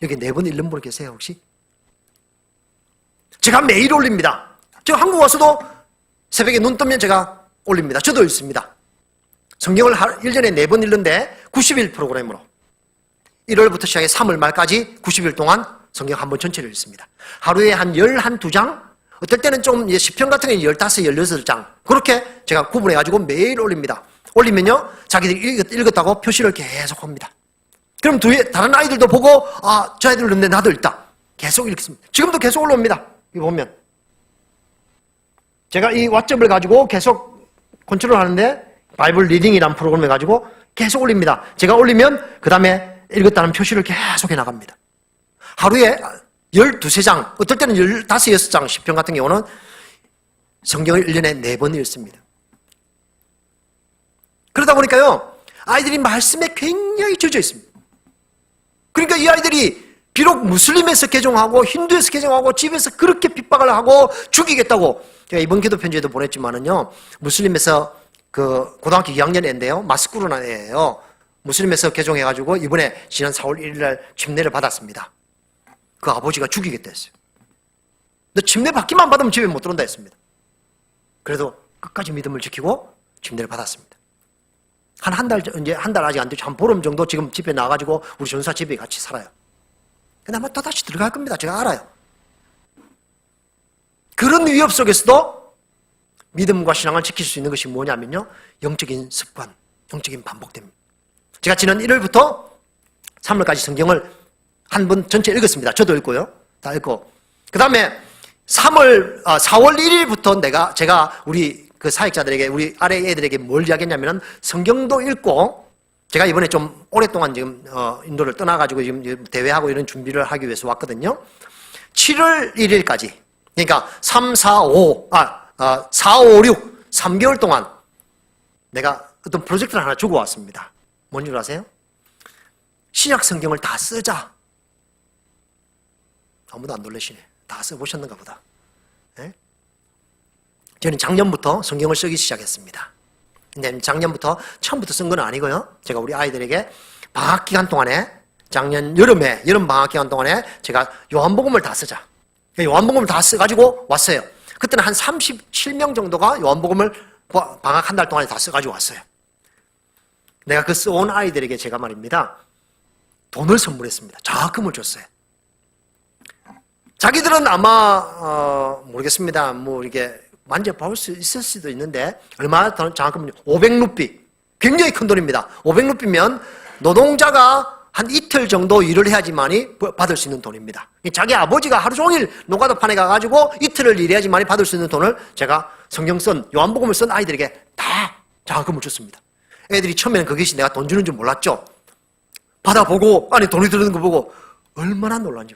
여기 4번 읽는 분 계세요, 혹시? 제가 매일 올립니다. 제가 한국 와서도 새벽에 눈 뜨면 제가 올립니다. 저도 읽습니다. 성경을 1년에 4번 읽는데 90일 프로그램으로 1월부터 시작해 3월 말까지 90일 동안 성경 한 번 전체를 읽습니다. 하루에 한 12장, 어떨 때는 좀 시편 같은 경우는 15, 16장, 그렇게 제가 구분해가지고 매일 올립니다. 올리면요, 자기들이 읽었다고 표시를 계속 합니다. 그럼 다른 아이들도 보고, 아, 저 아이들 읽는데 나도 읽다. 계속 읽습니다. 지금도 계속 올라옵니다. 이거 보면. 제가 이 왓츠업을 가지고 계속 컨트롤 하는데, 바이블 리딩이라는 프로그램을 가지고 계속 올립니다. 제가 올리면, 그 다음에 읽었다는 표시를 계속 해나갑니다. 하루에 12장, 어떨 때는 15, 6장, 시편 같은 경우는 성경을 1년에 4번 읽습니다. 그러다 보니까요, 아이들이 말씀에 굉장히 젖어 있습니다. 그러니까 이 아이들이 비록 무슬림에서 개종하고 힌두에서 개종하고 집에서 그렇게 핍박을 하고 죽이겠다고, 제가 이번 기도 편지에도 보냈지만은요, 무슬림에서 그 고등학교 2학년 애인데요, 마스쿠르나 애예요. 무슬림에서 개종해가지고 이번에 지난 4월 1일 날 침례를 받았습니다. 그 아버지가 죽이겠다 했어요. 근데 침례 받기만 받으면 집에 못 들어온다 했습니다. 그래도 끝까지 믿음을 지키고 침례를 받았습니다. 한 달, 이제 한 달 아직 안 되죠. 한 보름 정도 지금 집에 나가지고 우리 전사 집에 같이 살아요. 근데 아마 또다시 들어갈 겁니다. 제가 알아요. 그런 위협 속에서도 믿음과 신앙을 지킬 수 있는 것이 뭐냐면요, 영적인 습관, 영적인 반복됩니다. 제가 지난 1월부터 3월까지 성경을 한 번 전체 읽었습니다. 저도 읽고요. 다 읽고. 그 다음에 4월 1일부터 제가 우리 그 사역자들에게, 우리 아래 애들에게 뭘 이야기했냐면은 성경도 읽고, 제가 이번에 좀 오랫동안 지금 인도를 떠나가지고 지금 대회하고 이런 준비를 하기 위해서 왔거든요. 7월 1일까지, 그러니까 4, 5, 6, 3개월 동안 내가 어떤 프로젝트를 하나 주고 왔습니다. 뭔 줄 아세요? 신약 성경을 다 쓰자. 아무도 안 놀라시네. 다 써보셨는가 보다. 네? 저는 작년부터 성경을 쓰기 시작했습니다. 근데 작년부터 처음부터 쓴 건 아니고요. 제가 우리 아이들에게 방학 기간 동안에, 작년 여름에, 여름 방학 기간 동안에 제가 요한복음을 다 쓰자. 요한복음을 다 써가지고 왔어요. 그때는 한 37명 정도가 요한복음을 방학 한 달 동안에 다 써가지고 왔어요. 내가 그 써온 아이들에게 제가 말입니다, 돈을 선물했습니다. 자금을 줬어요. 자기들은 아마 모르겠습니다. 뭐 이게 만져볼 수 있을 수도 있는데, 얼마나 장학금요? 500루피. 굉장히 큰 돈입니다. 500루피면 노동자가 한 이틀 정도 일을 해야지만이 받을 수 있는 돈입니다. 자기 아버지가 하루 종일 노가다판에 가가지고 이틀을 일해야지만이 받을 수 있는 돈을 제가 성경 쓴, 요한복음을 쓴 아이들에게 다 장학금을 줬습니다. 애들이 처음에는 그것이 내가 돈 주는 줄 몰랐죠. 받아보고 안에 돈이 들어있는 거 보고 얼마나 놀란지.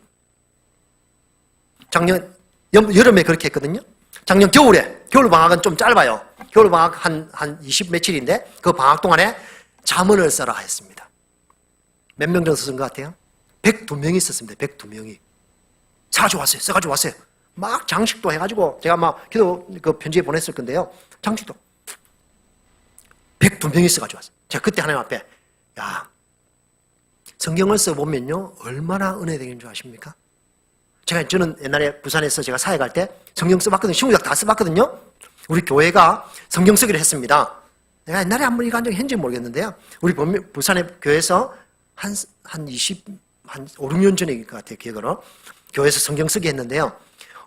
작년 여름에 그렇게 했거든요. 작년 겨울에, 겨울 방학은 좀 짧아요. 겨울 방학 한 20 며칠인데 그 방학 동안에 잠언을 써라 했습니다. 몇 명 정도 쓴 것 같아요? 102명이 썼습니다. 102명이. 써가지고 왔어요. 막 장식도 해가지고, 제가 막 기도 그 편지에 보냈을 건데요. 장식도. 102명이 써가지고 왔어요. 제가 그때 하나님 앞에, 야, 성경을 써보면요, 얼마나 은혜되는 줄 아십니까? 저는 옛날에 부산에서 제가 사역할 때 성경 써봤거든요. 신구약 다 써봤거든요. 우리 교회가 성경 쓰기를 했습니다. 내가 옛날에 한 번 이거 한 적이 있는지 모르겠는데요. 우리 부산의 교회에서 한 5, 6년 전일 것 같아요. 기억으로. 교회에서 성경 쓰기 했는데요.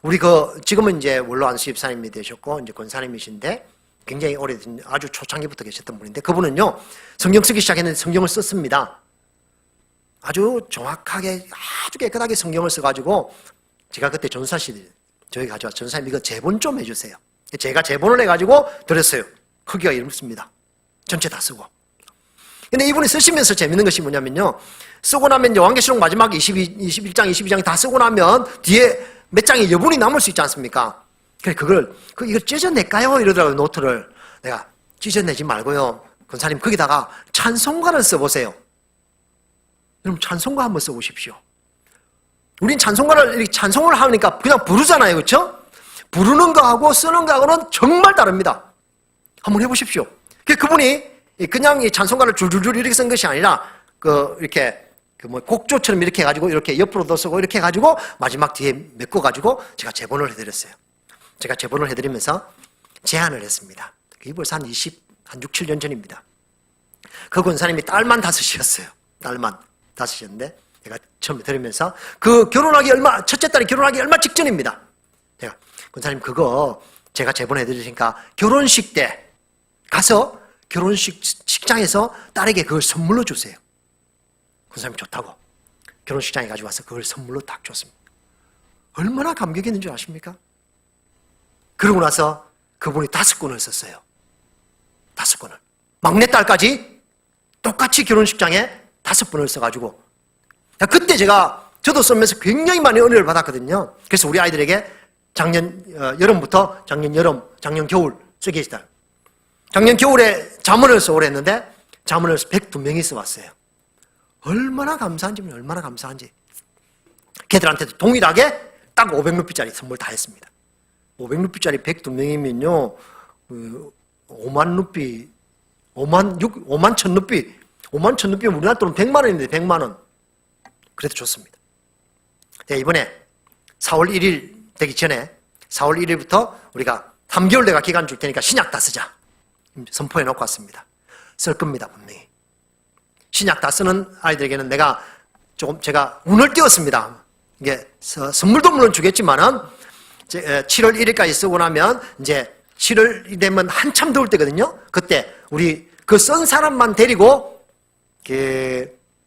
우리 지금은 이제 원로 안수 집사님이 되셨고, 이제 권사님이신데, 굉장히 오래된, 아주 초창기부터 계셨던 분인데, 그분은요, 성경 쓰기 시작했는데 성경을 썼습니다. 아주 정확하게, 아주 깨끗하게 성경을 써가지고, 제가 그때 전사실, 저희 가져와, 전사님 이거 제본 좀 해주세요. 제가 제본을 해가지고 드렸어요. 크기가 이렇습니다. 전체 다 쓰고. 근데 이분이 쓰시면서 재밌는 것이 뭐냐면요, 쓰고 나면 요한계시록 마지막 21장, 22장 다 쓰고 나면 뒤에 몇 장의 여분이 남을 수 있지 않습니까? 그래, 이거 찢어낼까요? 이러더라고요, 노트를. 내가 찢어내지 말고요, 권사님 거기다가 찬송가를 써보세요. 여러분, 찬송가 한번 써보십시오. 우린 찬송을 하니까 그냥 부르잖아요. 그렇죠? 부르는 거하고 쓰는 거하고는 정말 다릅니다. 한번 해보십시오. 그분이 그냥 이 찬송가를 줄줄줄 이렇게 쓴 것이 아니라, 이렇게, 곡조처럼 이렇게 해가지고, 이렇게 옆으로도 쓰고, 이렇게 해가지고, 마지막 뒤에 메꿔가지고, 제가 제본을 해드렸어요. 제가 제본을 해드리면서 제안을 했습니다. 그게 벌써 한 6, 7년 전입니다. 그 권사님이 딸만 5이었어요. 딸만 5이었는데, 제가 처음에 들으면서, 첫째 딸이 결혼하기 얼마 직전입니다. 제가, 권사님 그거 제가 제본해드리니까 결혼식 때 가서 결혼식장에서 딸에게 그걸 선물로 주세요. 권사님 좋다고. 결혼식장에 가지고 와서 그걸 선물로 딱 줬습니다. 얼마나 감격이 있는 줄 아십니까? 그러고 나서 그분이 5권을 썼어요. 5권을. 막내딸까지 똑같이 결혼식장에 5번을 써가지고. 그때 저도 쓰면서 굉장히 많이 은혜를 받았거든요. 그래서 우리 아이들에게 작년 여름부터 작년 여름, 작년 겨울 써 계시다. 작년 겨울에 자문을서 오래 했는데 자문을서 102명이 써왔어요. 얼마나 감사한지, 얼마나 감사한지. 걔들한테도 동일하게 딱 500루피짜리 선물 다 했습니다. 500루피짜리 102명이면요, 5만 루피, 5만 1,000루피, 5만 1,000루피면 우리나라 돈은 100만 원인데 100만 원. 그래도 좋습니다. 이번에 4월 1일 되기 전에 4월 1일부터 우리가 3개월 내가 기간 줄 테니까 신약 다 쓰자. 선포해 놓고 왔습니다. 쓸 겁니다, 분명히. 신약 다 쓰는 아이들에게는 제가 운을 띄웠습니다. 이게 선물도 물론 주겠지만은 7월 1일까지 쓰고 나면 이제 7월이 되면 한참 더울 때거든요. 그때 우리 그 쓴 사람만 데리고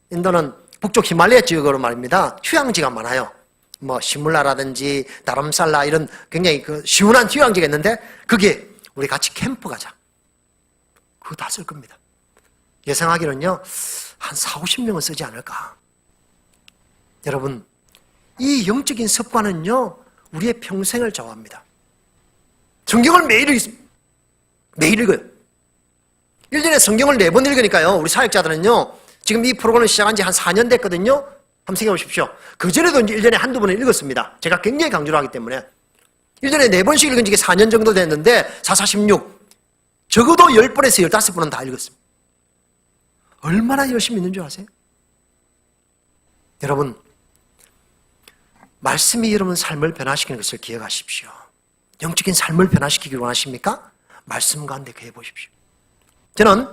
인도는 북쪽 히말라야 지역으로 말입니다. 휴양지가 많아요. 뭐 시물라라든지 다람살라 이런 굉장히 시원한 휴양지가 있는데 거기에 우리 같이 캠프 가자. 그거 다 쓸 겁니다. 예상하기로는요 한 40-50명은 쓰지 않을까. 여러분, 이 영적인 습관은요 우리의 평생을 좌우합니다. 성경을 매일 읽어요. 1년에 성경을 4번 읽으니까요 우리 사역자들은요 지금 이 프로그램을 시작한 지 한 4년 됐거든요. 한번 생각해 보십시오. 그전에도 이제 1년에 한두 번을 읽었습니다. 제가 굉장히 강조를 하기 때문에 1년에 4번씩 읽은 지 4년 정도 됐는데 4, 4, 16 적어도 10번에서 15번은 다 읽었습니다. 얼마나 열심히 있는 줄 아세요? 여러분, 말씀이 여러분 삶을 변화시키는 것을 기억하십시오. 영적인 삶을 변화시키기를 원하십니까? 말씀 가운데 그해 보십시오. 저는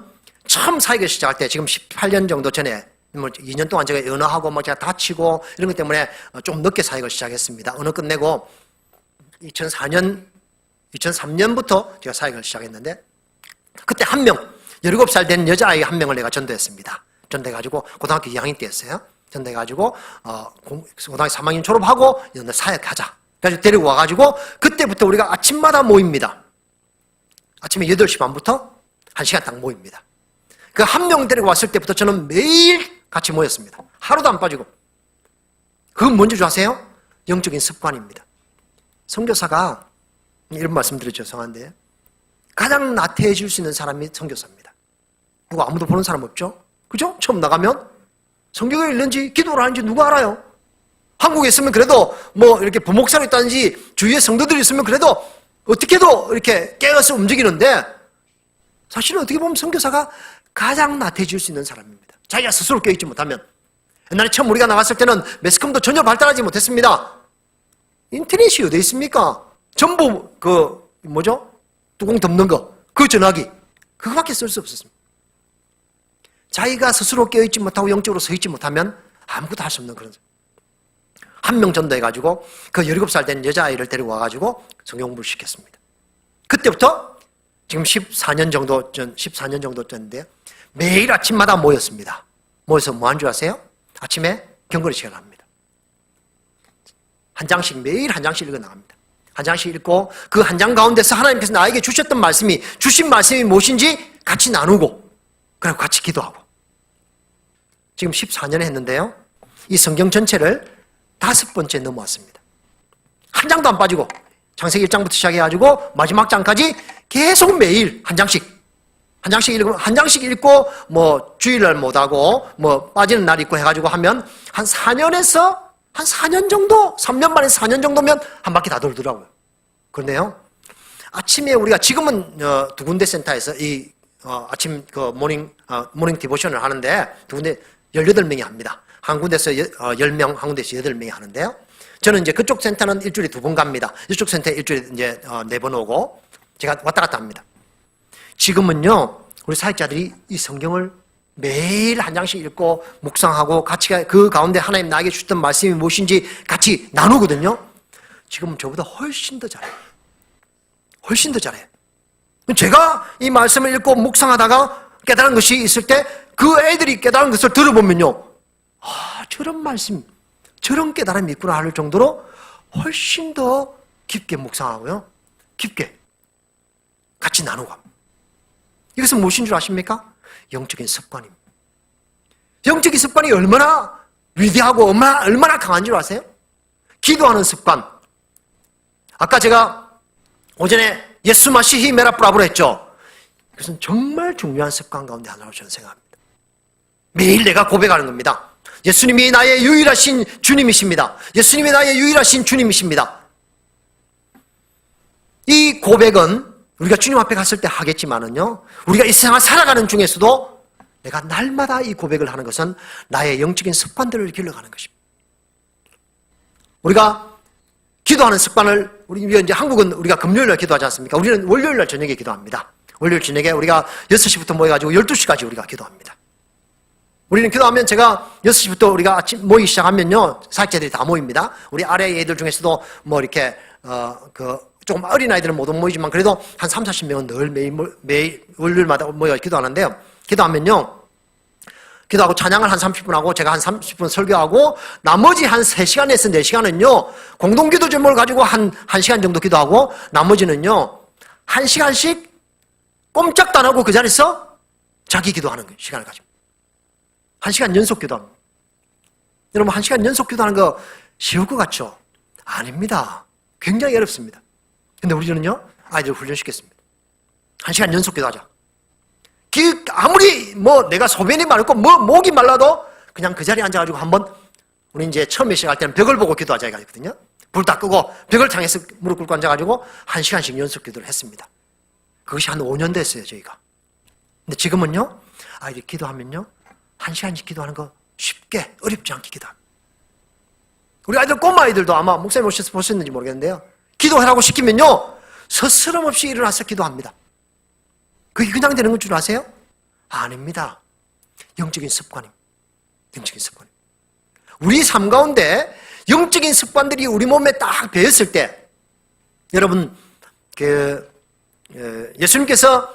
처음 사역을 시작할 때 지금 18년 정도 전에 2년 동안 제가 연어하고 제가 다치고 이런 것 때문에 좀 늦게 사역을 시작했습니다. 언어 끝내고 2003년부터 제가 사역을 시작했는데 그때 17살 된 여자아이 1명을 내가 전도했습니다. 전도해가지고 고등학교 2학년 때였어요. 전도해가지고 고등학교 3학년 졸업하고 연어 사역하자. 그래서 데리고 와가지고 그때부터 우리가 아침마다 모입니다. 아침에 8시 반부터 1시간 딱 모입니다. 그 1명 데리고 왔을 때부터 저는 매일 같이 모였습니다. 하루도 안 빠지고. 그건 뭔지 아세요? 영적인 습관입니다. 선교사가 이런 말씀 드려 죄송한데 가장 나태해질 수 있는 사람이 선교사입니다. 누가 아무도 보는 사람 없죠? 그죠? 처음 나가면 성경을 읽는지 기도를 하는지 누가 알아요? 한국에 있으면 그래도 뭐 이렇게 부목사로 있다든지 주위에 성도들이 있으면 그래도 어떻게도 이렇게 깨어서 움직이는데 사실은 어떻게 보면 선교사가 가장 나태해질 수 있는 사람입니다. 자기가 스스로 깨어있지 못하면. 옛날에 처음 우리가 나갔을 때는 매스컴도 전혀 발달하지 못했습니다. 인터넷이 어디 있습니까? 전부 뚜껑 덮는 거, 그 전화기 그거밖에 쓸 수 없었습니다. 자기가 스스로 깨어있지 못하고 영적으로 서 있지 못하면 아무것도 할 수 없는 그런 1명 전도해가지고 그 17살 된 여자아이를 데리고 와가지고 성경 공부를 시켰습니다. 그때부터 지금 14년 정도 됐는데요. 매일 아침마다 모였습니다. 모여서 뭐 한 줄 아세요? 아침에 경건의 시간을 합니다. 한 장씩, 매일 한 장씩 읽어 나갑니다. 한 장씩 읽고 그 한 장 가운데서 하나님께서 나에게 주신 말씀이 무엇인지 같이 나누고 그리고 같이 기도하고 지금 14년 했는데요. 이 성경 전체를 5번째 넘어왔습니다. 한 장도 안 빠지고 창세기 1장부터 시작해가지고 마지막 장까지 계속 매일 한 장씩 읽고 뭐 주일날 못하고 뭐 빠지는 날 있고 해가지고 하면 한 4년 정도 3년 만에 4년 정도면 한 바퀴 다 돌더라고요. 그런데요 아침에 우리가 지금은 2군데 센터에서 이 아침 모닝 디보션을 하는데 2군데 18명이 합니다. 한 군데서 10명, 한 군데서 8명이 하는데요. 저는 이제 그쪽 센터는 일주일에 2번 갑니다. 이쪽 센터에 일주일에 이제 4번 오고 제가 왔다 갔다 합니다. 지금은요, 우리 사역자들이 이 성경을 매일 한 장씩 읽고 묵상하고 같이 그 가운데 하나님 나에게 주셨던 말씀이 무엇인지 같이 나누거든요. 지금은 저보다 훨씬 더 잘해요. 훨씬 더 잘해요. 제가 이 말씀을 읽고 묵상하다가 깨달은 것이 있을 때 그 애들이 깨달은 것을 들어보면요. 저런 말씀, 저런 깨달음이 있구나 할 정도로 훨씬 더 깊게 묵상하고요. 깊게 같이 나누고 합니다. 이것은 무엇인 줄 아십니까? 영적인 습관입니다. 영적인 습관이 얼마나 위대하고 얼마나 강한 줄 아세요? 기도하는 습관. 아까 제가 오전에 예수 마시히 메라프라브로 했죠. 그것은 정말 중요한 습관 가운데 하나로 저는 생각합니다. 매일 내가 고백하는 겁니다. 예수님이 나의 유일하신 주님이십니다. 예수님이 나의 유일하신 주님이십니다. 이 고백은 우리가 주님 앞에 갔을 때 하겠지만은요, 우리가 이 세상을 살아가는 중에서도 내가 날마다 이 고백을 하는 것은 나의 영적인 습관들을 길러가는 것입니다. 우리가 기도하는 습관을, 우리 이제 한국은 우리가 금요일날 기도하지 않습니까? 우리는 월요일날 저녁에 기도합니다. 월요일 저녁에 우리가 6시부터 모여가지고 12시까지 우리가 기도합니다. 우리는 기도하면 제가 6시부터 우리가 아침 모이기 시작하면요, 사역자들이 다 모입니다. 우리 아래 애들 중에서도 뭐 이렇게, 조금 어린아이들은 못 모이지만 그래도 한 3, 40명은 늘 매일 월요일마다 모여 기도하는데요. 기도하면요, 기도하고 찬양을 한 30분 하고 제가 한 30분 설교하고 나머지 한 3시간에서 4시간은요, 공동기도 제목을 가지고 한 1시간 정도 기도하고 나머지는요, 1시간씩 꼼짝도 안 하고 그 자리에서 자기 기도하는 시간을 가집니다. 1시간 연속 기도합니다. 여러분, 1시간 연속 기도하는 거 쉬울 것 같죠? 아닙니다. 굉장히 어렵습니다. 근데 우리는요, 아이들 훈련시켰습니다. 1시간 연속 기도하자. 아무리 내가 소변이 마르고 목이 말라도 그냥 그 자리에 앉아가지고 한번, 우리 이제 처음에 시작할 때는 벽을 보고 기도하자 이거거든요. 불 다 끄고 벽을 향해서 무릎 꿇고 앉아가지고 1시간씩 연속 기도를 했습니다. 그것이 한 5년 됐어요, 저희가. 근데 지금은요, 아이들이 기도하면요, 1시간씩 기도하는 거 쉽게, 어렵지 않게 기도합니다. 우리 아이들, 꼬마 아이들도 아마 목사님 오셔서 보셨는지 모르겠는데요, 기도하라고 시키면요, 스스럼 없이 일어나서 기도합니다. 그게 그냥 되는 건 줄 아세요? 아닙니다. 영적인 습관입니다. 영적인 습관. 우리 삶 가운데 영적인 습관들이 우리 몸에 딱 배었을 때, 여러분, 예수님께서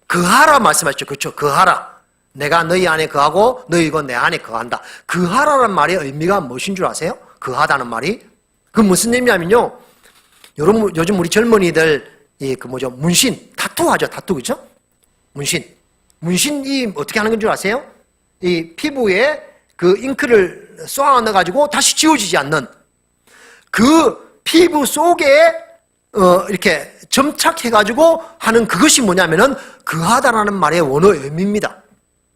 거하라 말씀하셨죠. 그렇죠? 거하라. 내가 너희 안에 거하고 너희가 내 안에 거한다. 거하라는 말의 의미가 무엇인 줄 아세요? 거하다는 말이? 그 무슨 의미냐면요, 여러분, 요즘 우리 젊은이들 문신, 타투 하죠. 타투, 그죠? 문신이 어떻게 하는 건 줄 아세요? 이 피부에 그 잉크를 쏘아 넣어가지고 다시 지워지지 않는 그 피부 속에 이렇게 점착해가지고 하는 그것이 뭐냐면은 거하다라는 말의 원어 의미입니다.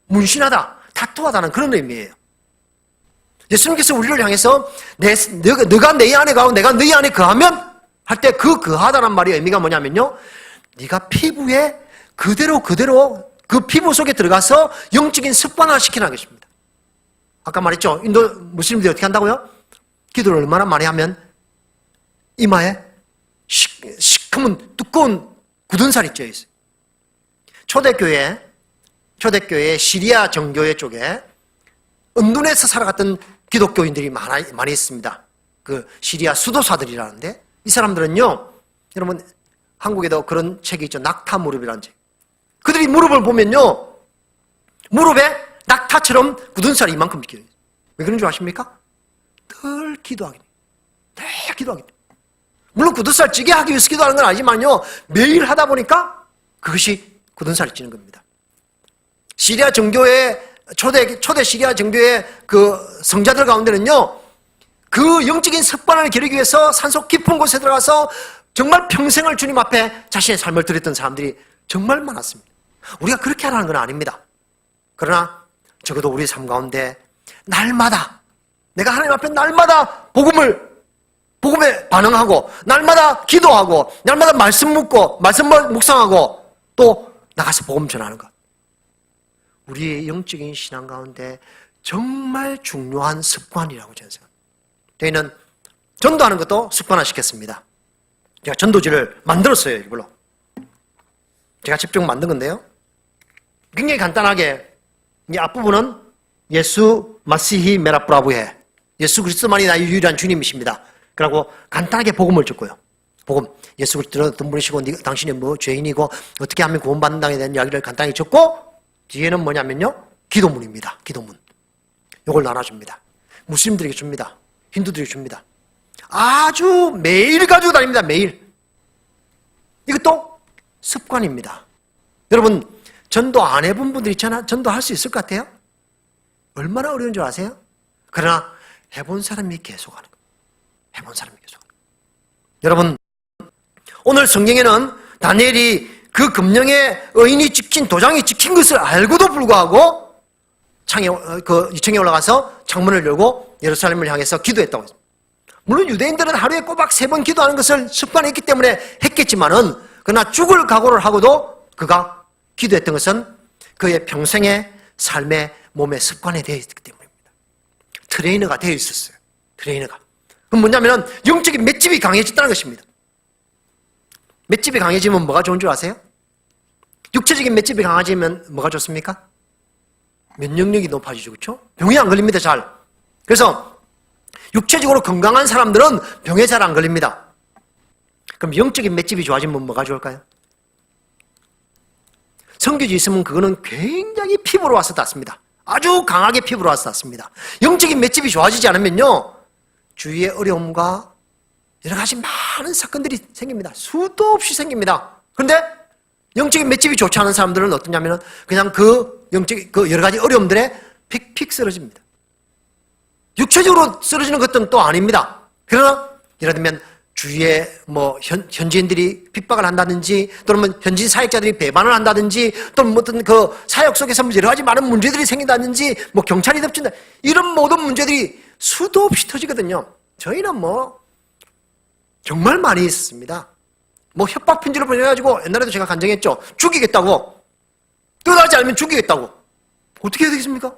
문신하다, 타투하다는 그런 의미예요. 예수님께서 우리를 향해서 너가 내 안에 가고 내가 너희 안에 거하면 할 때 그 거하다는 말의 의미가 뭐냐면요, 네가 피부에 그대로 그 피부 속에 들어가서 영적인 습관화를 시키는 것입니다. 아까 말했죠, 인도 무슬림들이 어떻게 한다고요? 기도를 얼마나 많이 하면 이마에 시커먼 두꺼운 굳은 살이 쪄 있어요. 초대교회 시리아 정교회 쪽에 은둔해서 살아갔던 기독교인들이 많이 있습니다. 그 시리아 수도사들이라는데, 이 사람들은요, 여러분, 한국에도 그런 책이 있죠. 낙타 무릎이라는 책. 그들이 무릎을 보면요, 무릎에 낙타처럼 굳은 살이 이만큼 비껴요. 왜 그런 줄 아십니까? 늘 기도하기. 늘 기도하기. 물론 굳은 살 찌게 하기 위해서 기도하는 건 아니지만요, 매일 하다 보니까 그것이 굳은 살이 찌는 겁니다. 시리아 정교회, 초대 시리아 정교회 그 성자들 가운데는요, 그 영적인 습관을 기르기 위해서 산속 깊은 곳에 들어가서 정말 평생을 주님 앞에 자신의 삶을 드렸던 사람들이 정말 많았습니다. 우리가 그렇게 하라는 건 아닙니다. 그러나 적어도 우리 삶 가운데 날마다, 내가 하나님 앞에 날마다 복음에 반응하고, 날마다 기도하고, 날마다 말씀 묻고, 말씀을 묵상하고, 또 나가서 복음 전하는 것. 우리의 영적인 신앙 가운데 정말 중요한 습관이라고 저는 생각합니다. 저희는 전도하는 것도 습관화시켰습니다. 제가 전도지를 만들었어요, 이걸로. 제가 직접 만든 건데요, 굉장히 간단하게, 이 앞부분은 예수 마시히 메라프라부해, 예수 그리스도만이 나의 유일한 주님이십니다. 그러고 간단하게 복음을 적고요. 복음, 예수 그리스도를 어떤 분이시고 당신이 뭐 죄인이고 어떻게 하면 구원받는다에 대한 이야기를 간단히 적고, 뒤에는 뭐냐면요, 기도문입니다. 기도문. 이걸 나눠줍니다. 무슬림들에게 줍니다. 힌두들에게 줍니다. 아주 매일 가지고 다닙니다. 매일. 이것도 습관입니다. 여러분, 전도 안 해본 분들 있잖아. 전도할 수 있을 것 같아요? 얼마나 어려운 줄 아세요? 그러나 해본 사람이 계속하는 거예요. 해본 사람이 계속하는 거예요. 여러분, 오늘 성경에는 다니엘이 그 금령의 의인이 찍힌 도장이 찍힌 것을 알고도 불구하고 창에 그 2층에 올라가서 창문을 열고 예루살렘을 향해서 기도했다고 했습니다. 물론 유대인들은 하루에 꼬박 3번 기도하는 것을 습관했기 때문에 했겠지만은 그러나 죽을 각오를 하고도 그가 기도했던 것은 그의 평생의 삶의 몸의 습관에 되어 있기 때문입니다. 트레이너가 되어 있었어요. 트레이너가. 그럼 뭐냐면은 영적인 맷집이 강해졌다는 것입니다. 맷집이 강해지면 뭐가 좋은 줄 아세요? 육체적인 맷집이 강해지면 뭐가 좋습니까? 면역력이 높아지죠. 그렇죠? 병이 안 걸립니다. 잘. 그래서 육체적으로 건강한 사람들은 병에 잘 안 걸립니다. 그럼 영적인 맷집이 좋아지면 뭐가 좋을까요? 성교지 있으면 그거는 굉장히 피부로 와서 닿습니다. 아주 강하게 피부로 와서 닿습니다. 영적인 맷집이 좋아지지 않으면요, 주위의 어려움과 여러 가지 많은 사건들이 생깁니다. 수도 없이 생깁니다. 그런데 영적인 맷집이 좋지 않은 사람들은 어떠냐면 그냥 그 여러 가지 어려움들에 픽픽 쓰러집니다. 육체적으로 쓰러지는 것은 또 아닙니다. 그러나 예를 들면 주위에 현지인들이 핍박을 한다든지 또는 현지 사역자들이 배반을 한다든지 또는 어떤 그 사역 속에서 여러 가지 많은 문제들이 생긴다든지 경찰이 덮친다, 이런 모든 문제들이 수도 없이 터지거든요. 저희는 정말 많이 있었습니다. 협박 편지를 보내가지고 옛날에도 제가 간증했죠. 죽이겠다고. 떠나지 않으면 죽이겠다고. 어떻게 해야 되겠습니까?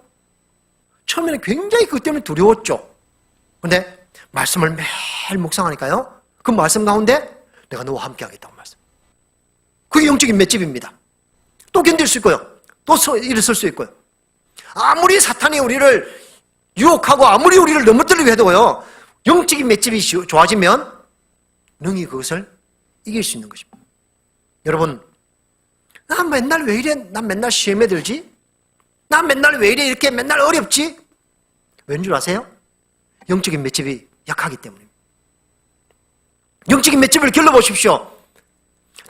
처음에는 굉장히 그것 때문에 두려웠죠. 그런데 말씀을 매일 묵상하니까요, 그 말씀 가운데 내가 너와 함께 하겠다고 말씀. 그게 영적인 맷집입니다. 또 견딜 수 있고요. 또 일어설 수 있고요. 아무리 사탄이 우리를 유혹하고 아무리 우리를 넘어뜨리려 해도요, 영적인 맷집이 좋아지면 능히 그것을 이길 수 있는 것입니다. 여러분, 난 맨날 왜 이래? 난 맨날 시험에 들지? 난 맨날 왜 이래? 이렇게 맨날 어렵지? 왠 줄 아세요? 영적인 맷집이 약하기 때문입니다. 영적인 맷집을 길러보십시오.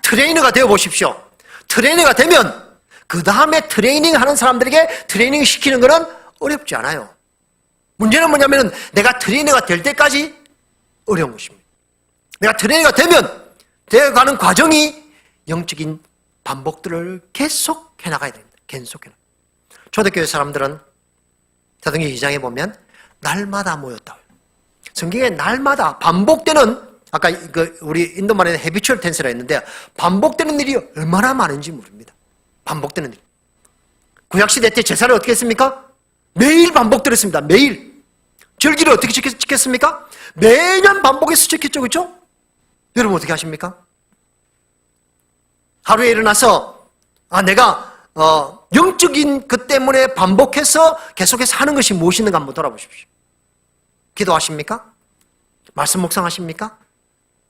트레이너가 되어보십시오. 트레이너가 되면 그 다음에 트레이닝 하는 사람들에게 트레이닝 시키는 것은 어렵지 않아요. 문제는 뭐냐면 내가 트레이너가 될 때까지 어려운 것입니다. 내가 트레이너가 되어가는 과정이 영적인 반복들을 계속 해나가야 됩니다. 계속 해나가야. 초대교회 사람들은 사도행전 2장에 보면 날마다 모였다. 성경에 날마다 반복되는, 아까 우리 인도말에는 헤비추얼 텐스라 했는데 반복되는 일이 얼마나 많은지 모릅니다. 반복되는 일. 구약시대 때 제사를 어떻게 했습니까? 매일 반복들었습니다. 매일. 절기를 어떻게 지켰습니까? 매년 반복해서 지켰죠. 그렇죠? 여러분 어떻게 하십니까? 하루에 일어나서 내가 영적인 것 때문에 반복해서 계속해서 하는 것이 무엇인가 한번 돌아보십시오. 기도하십니까? 말씀 묵상하십니까?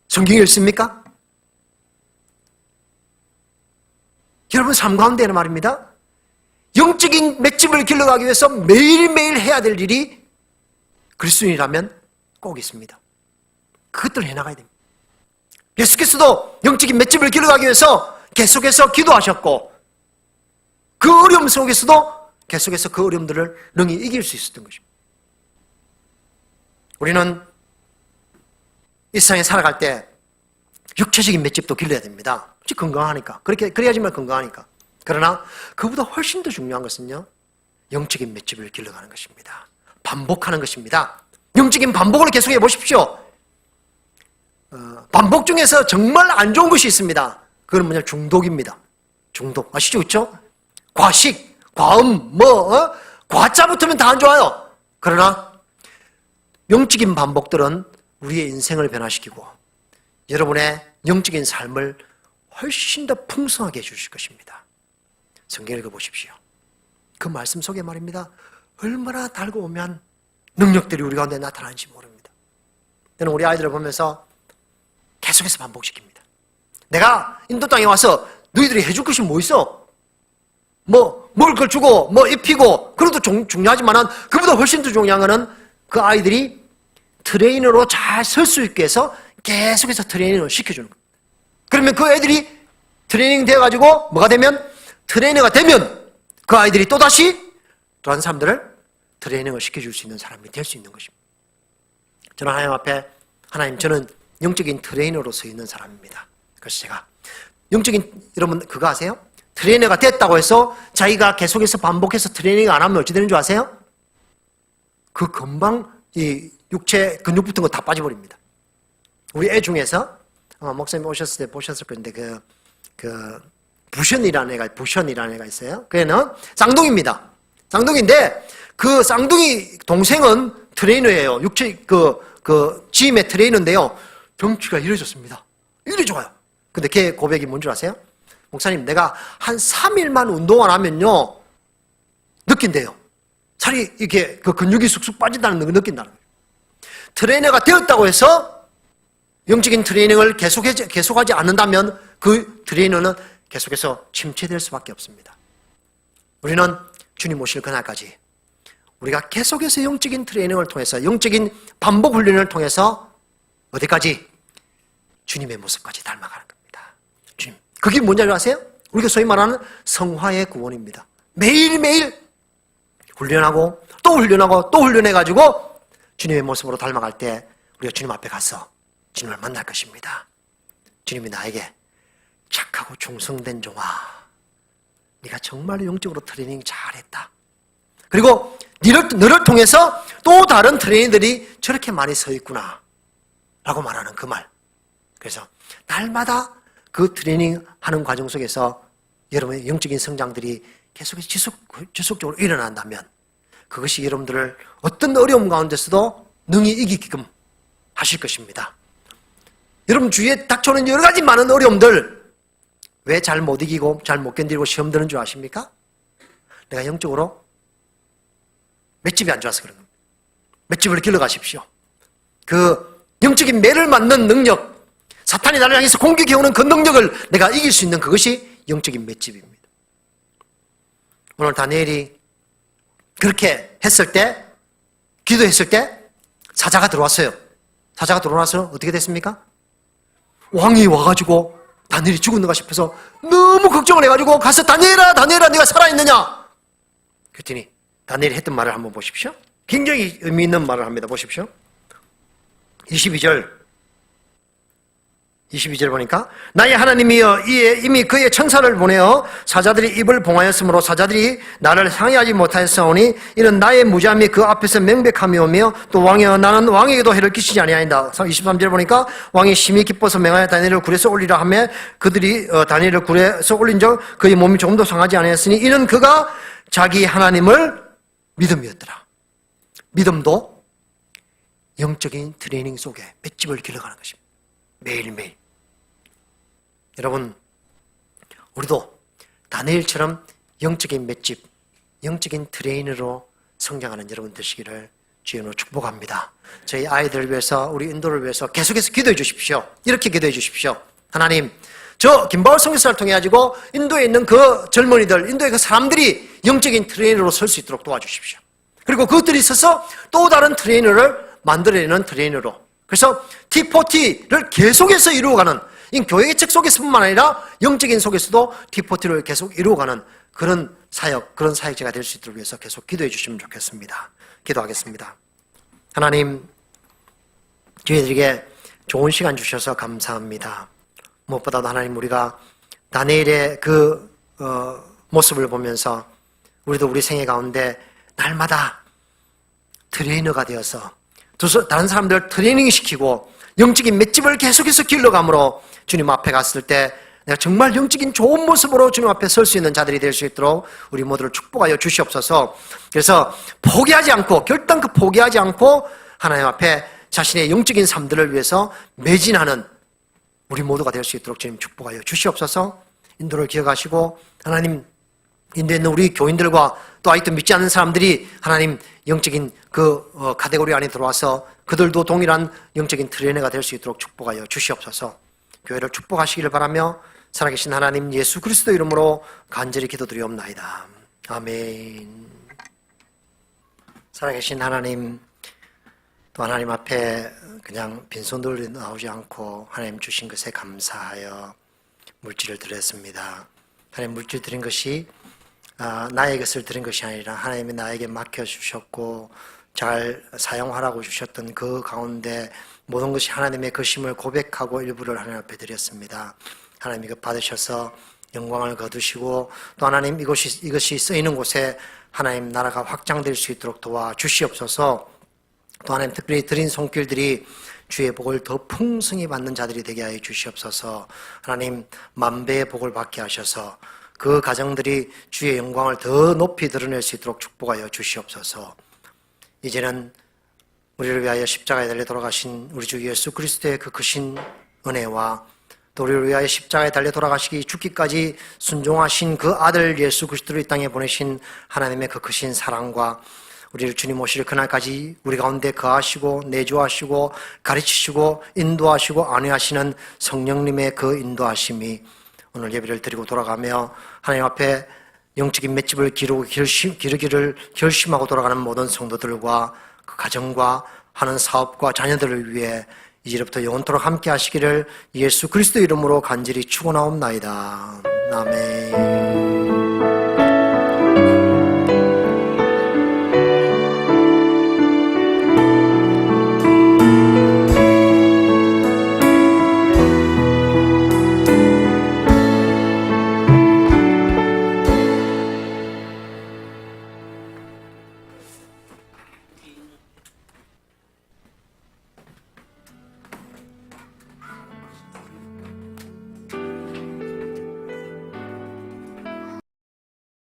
성경 읽습니까? 여러분 삶 가운데는 말입니다, 영적인 맷집을 길러가기 위해서 매일매일 해야 될 일이 그리스도인이라면 꼭 있습니다. 그것들을 해나가야 됩니다. 예수께서도 영적인 맷집을 길러가기 위해서 계속해서 기도하셨고 그 어려움 속에서도 계속해서 그 어려움들을 능히 이길 수 있었던 것입니다. 우리는 이 세상에 살아갈 때 육체적인 맷집도 길러야 됩니다. 건강하니까. 그래야지만 건강하니까. 그러나 그보다 훨씬 더 중요한 것은요, 영적인 맷집을 길러가는 것입니다. 반복하는 것입니다. 영적인 반복을 계속해 보십시오. 반복 중에서 정말 안 좋은 것이 있습니다. 그건 뭐냐? 중독입니다. 중독. 아시죠? 그렇죠? 과식, 과음, 과자 붙으면 다 안 좋아요. 그러나 영적인 반복들은 우리의 인생을 변화시키고 여러분의 영적인 삶을 훨씬 더 풍성하게 해주실 것입니다. 성경 읽어보십시오. 그 말씀 속에 말입니다, 얼마나 달고 오면 능력들이 우리 가운데 나타나는지 모릅니다. 저는 우리 아이들을 보면서 계속해서 반복시킵니다. 내가 인도 땅에 와서 너희들이 해줄 것이 뭐 있어? 먹을 걸 주고 입히고, 그것도 중요하지만 그보다 훨씬 더 중요한 거는 그 아이들이 트레이너로 잘 설 수 있게 해서 계속해서 트레이닝을 시켜주는 겁니다. 그러면 그 애들이 트레이닝 되어가지고 뭐가 되면, 트레이너가 되면 그 아이들이 또다시 다른 사람들을 트레이닝을 시켜줄 수 있는 사람이 될 수 있는 것입니다. 저는 하나님 앞에, 하나님, 저는 영적인 트레이너로 서 있는 사람입니다. 그래서 제가 여러분 그거 아세요? 트레이너가 됐다고 해서 자기가 계속해서 반복해서 트레이닝 안 하면 어찌 되는 줄 아세요? 그 금방 이 육체 근육 붙은 거 다 빠져버립니다. 우리 애 중에서 목사님 오셨을 때 보셨을 건데 그 부션이라는 애가 있어요. 그 애는 쌍둥이입니다. 쌍둥이인데 그 쌍둥이 동생은 트레이너예요. 육체 그 짐의 트레이너인데요. 덩치가 이래 좋습니다. 이래 좋아요. 근데 걔 고백이 뭔 줄 아세요? 목사님, 내가 한 3일만 운동 안 하면요 느낀대요. 살이 이렇게 그 근육이 쑥쑥 빠진다는 걸 느낀다는 거예요. 트레이너가 되었다고 해서 영적인 트레이닝을 계속하지 않는다면 그 트레이너는 계속해서 침체될 수밖에 없습니다. 우리는 주님 오실 그날까지 우리가 계속해서 영적인 트레이닝을 통해서 영적인 반복 훈련을 통해서 어디까지? 주님의 모습까지 닮아가는 겁니다. 주님, 그게 뭔지 아세요? 우리가 소위 말하는 성화의 구원입니다. 매일매일 훈련하고 또 훈련하고 또 훈련해가지고 주님의 모습으로 닮아갈 때 우리가 주님 앞에 가서 주님을 만날 것입니다. 주님이 나에게 착하고 충성된 종아, 네가 정말 영적으로 트레이닝 잘했다. 그리고 너를 통해서 또 다른 트레이너들이 저렇게 많이 서 있구나 라고 말하는 그 말. 그래서 날마다 그 트레이닝 하는 과정 속에서 여러분의 영적인 성장들이 계속해서 지속적으로 일어난다면 그것이 여러분들을 어떤 어려움 가운데서도 능히 이기게끔 하실 것입니다. 여러분 주위에 닥쳐오는 여러 가지 많은 어려움들 왜 잘 못 이기고 잘 못 견디고 시험 드는 줄 아십니까? 내가 영적으로 맷집이 안 좋아서 그런 겁니다. 맷집을 길러가십시오. 그 영적인 매를 맞는 능력, 사탄이 나를 향해서 공격해오는 그 능력을 내가 이길 수 있는 그것이 영적인 맷집입니다. 오늘 다니엘이 그렇게 했을 때, 기도했을 때 사자가 들어왔어요. 사자가 들어와서 어떻게 됐습니까? 왕이 와가지고 다니엘이 죽었는가 싶어서 너무 걱정을 해가지고 가서 다니엘아 네가 살아있느냐? 그랬더니 다니엘이 했던 말을 한번 보십시오. 굉장히 의미 있는 말을 합니다. 보십시오. 22절 보니까 나의 하나님이여 이미 그의 천사를 보내어 사자들이 입을 봉하였으므로 사자들이 나를 상해하지 못하였사오니 이는 나의 무자함이 그 앞에서 명백함이오며 또 왕이여 나는 왕에게도 해를 끼치지 아니하인다. 23절 보니까 왕이 심히 기뻐서 명하여 다니엘을 굴에서 올리라 하며 그들이 다니엘을 굴에서 올린 적 그의 몸이 조금도 상하지 아니하였으니 이는 그가 자기 하나님을 믿음이었더라. 믿음도 영적인 트레이닝 속에 맷집을 길러가는 것입니다. 매일매일. 여러분, 우리도 다니엘처럼 영적인 맷집, 영적인 트레이너로 성장하는 여러분 되시기를 주님으로 축복합니다. 저희 아이들을 위해서, 우리 인도를 위해서 계속해서 기도해 주십시오. 이렇게 기도해 주십시오. 하나님, 저 김바울 선교사를 통해 가지고 인도에 있는 그 젊은이들, 인도의 그 사람들이 영적인 트레이너로 설 수 있도록 도와주십시오. 그리고 그것들이 있어서 또 다른 트레이너를 만들어내는 트레이너로, 그래서 T40를 계속해서 이루어가는, 이 교회의 책 속에서뿐만 아니라 영적인 속에서도 T40를 계속 이루어가는 그런 사역, 그런 사역자가 될 수 있도록 위해서 계속 기도해 주시면 좋겠습니다. 기도하겠습니다. 하나님, 저희들에게 좋은 시간 주셔서 감사합니다. 무엇보다도 하나님, 우리가 다니엘의 그 모습을 보면서 우리도 우리 생애 가운데 날마다 트레이너가 되어서 다른 사람들을 트레이닝 시키고 영적인 맷집을 계속해서 길러감으로 주님 앞에 갔을 때 내가 정말 영적인 좋은 모습으로 주님 앞에 설 수 있는 자들이 될 수 있도록 우리 모두를 축복하여 주시옵소서. 그래서 포기하지 않고, 결단코 포기하지 않고 하나님 앞에 자신의 영적인 삶들을 위해서 매진하는 우리 모두가 될 수 있도록 주님 축복하여 주시옵소서. 인도를 기억하시고 하나님, 인도에 있는 우리 교인들과 또 아직도 믿지 않는 사람들이 하나님 영적인 그 카테고리 안에 들어와서 그들도 동일한 영적인 트레이너가 될 수 있도록 축복하여 주시옵소서. 교회를 축복하시기를 바라며 살아계신 하나님 예수 그리스도 이름으로 간절히 기도드리옵나이다. 아멘. 살아계신 하나님, 또 하나님 앞에 그냥 빈손으로 나오지 않고 하나님 주신 것에 감사하여 물질을 드렸습니다. 하나님, 물질 드린 것이 나의 것을 드린 것이 아니라 하나님이 나에게 맡겨주셨고 잘 사용하라고 주셨던 그 가운데 모든 것이 하나님의 것임을 고백하고 일부를 하나님 앞에 드렸습니다. 하나님 이것 받으셔서 영광을 거두시고 또 하나님 이것이 쓰이는 곳에 하나님 나라가 확장될 수 있도록 도와주시옵소서. 또 하나님 특별히 드린 손길들이 주의 복을 더 풍성히 받는 자들이 되게 하여 주시옵소서. 하나님 만배의 복을 받게 하셔서 그 가정들이 주의 영광을 더 높이 드러낼 수 있도록 축복하여 주시옵소서. 이제는 우리를 위하여 십자가에 달려 돌아가신 우리 주 예수 그리스도의 그 크신 은혜와 또 우리를 위하여 십자가에 달려 돌아가시기 죽기까지 순종하신 그 아들 예수 그리스도를 이 땅에 보내신 하나님의 그 크신 사랑과 우리를 주님 오실 그날까지 우리 가운데 거하시고 내주하시고 가르치시고 인도하시고 안위하시는 성령님의 그 인도하심이 오늘 예배를 드리고 돌아가며 하나님 앞에 영적인 맷집을 기르기를 결심하고 돌아가는 모든 성도들과 그 가정과 하는 사업과 자녀들을 위해 이제부터 영원토록 함께 하시기를 예수 그리스도 이름으로 간절히 축원하옵나이다. 아멘.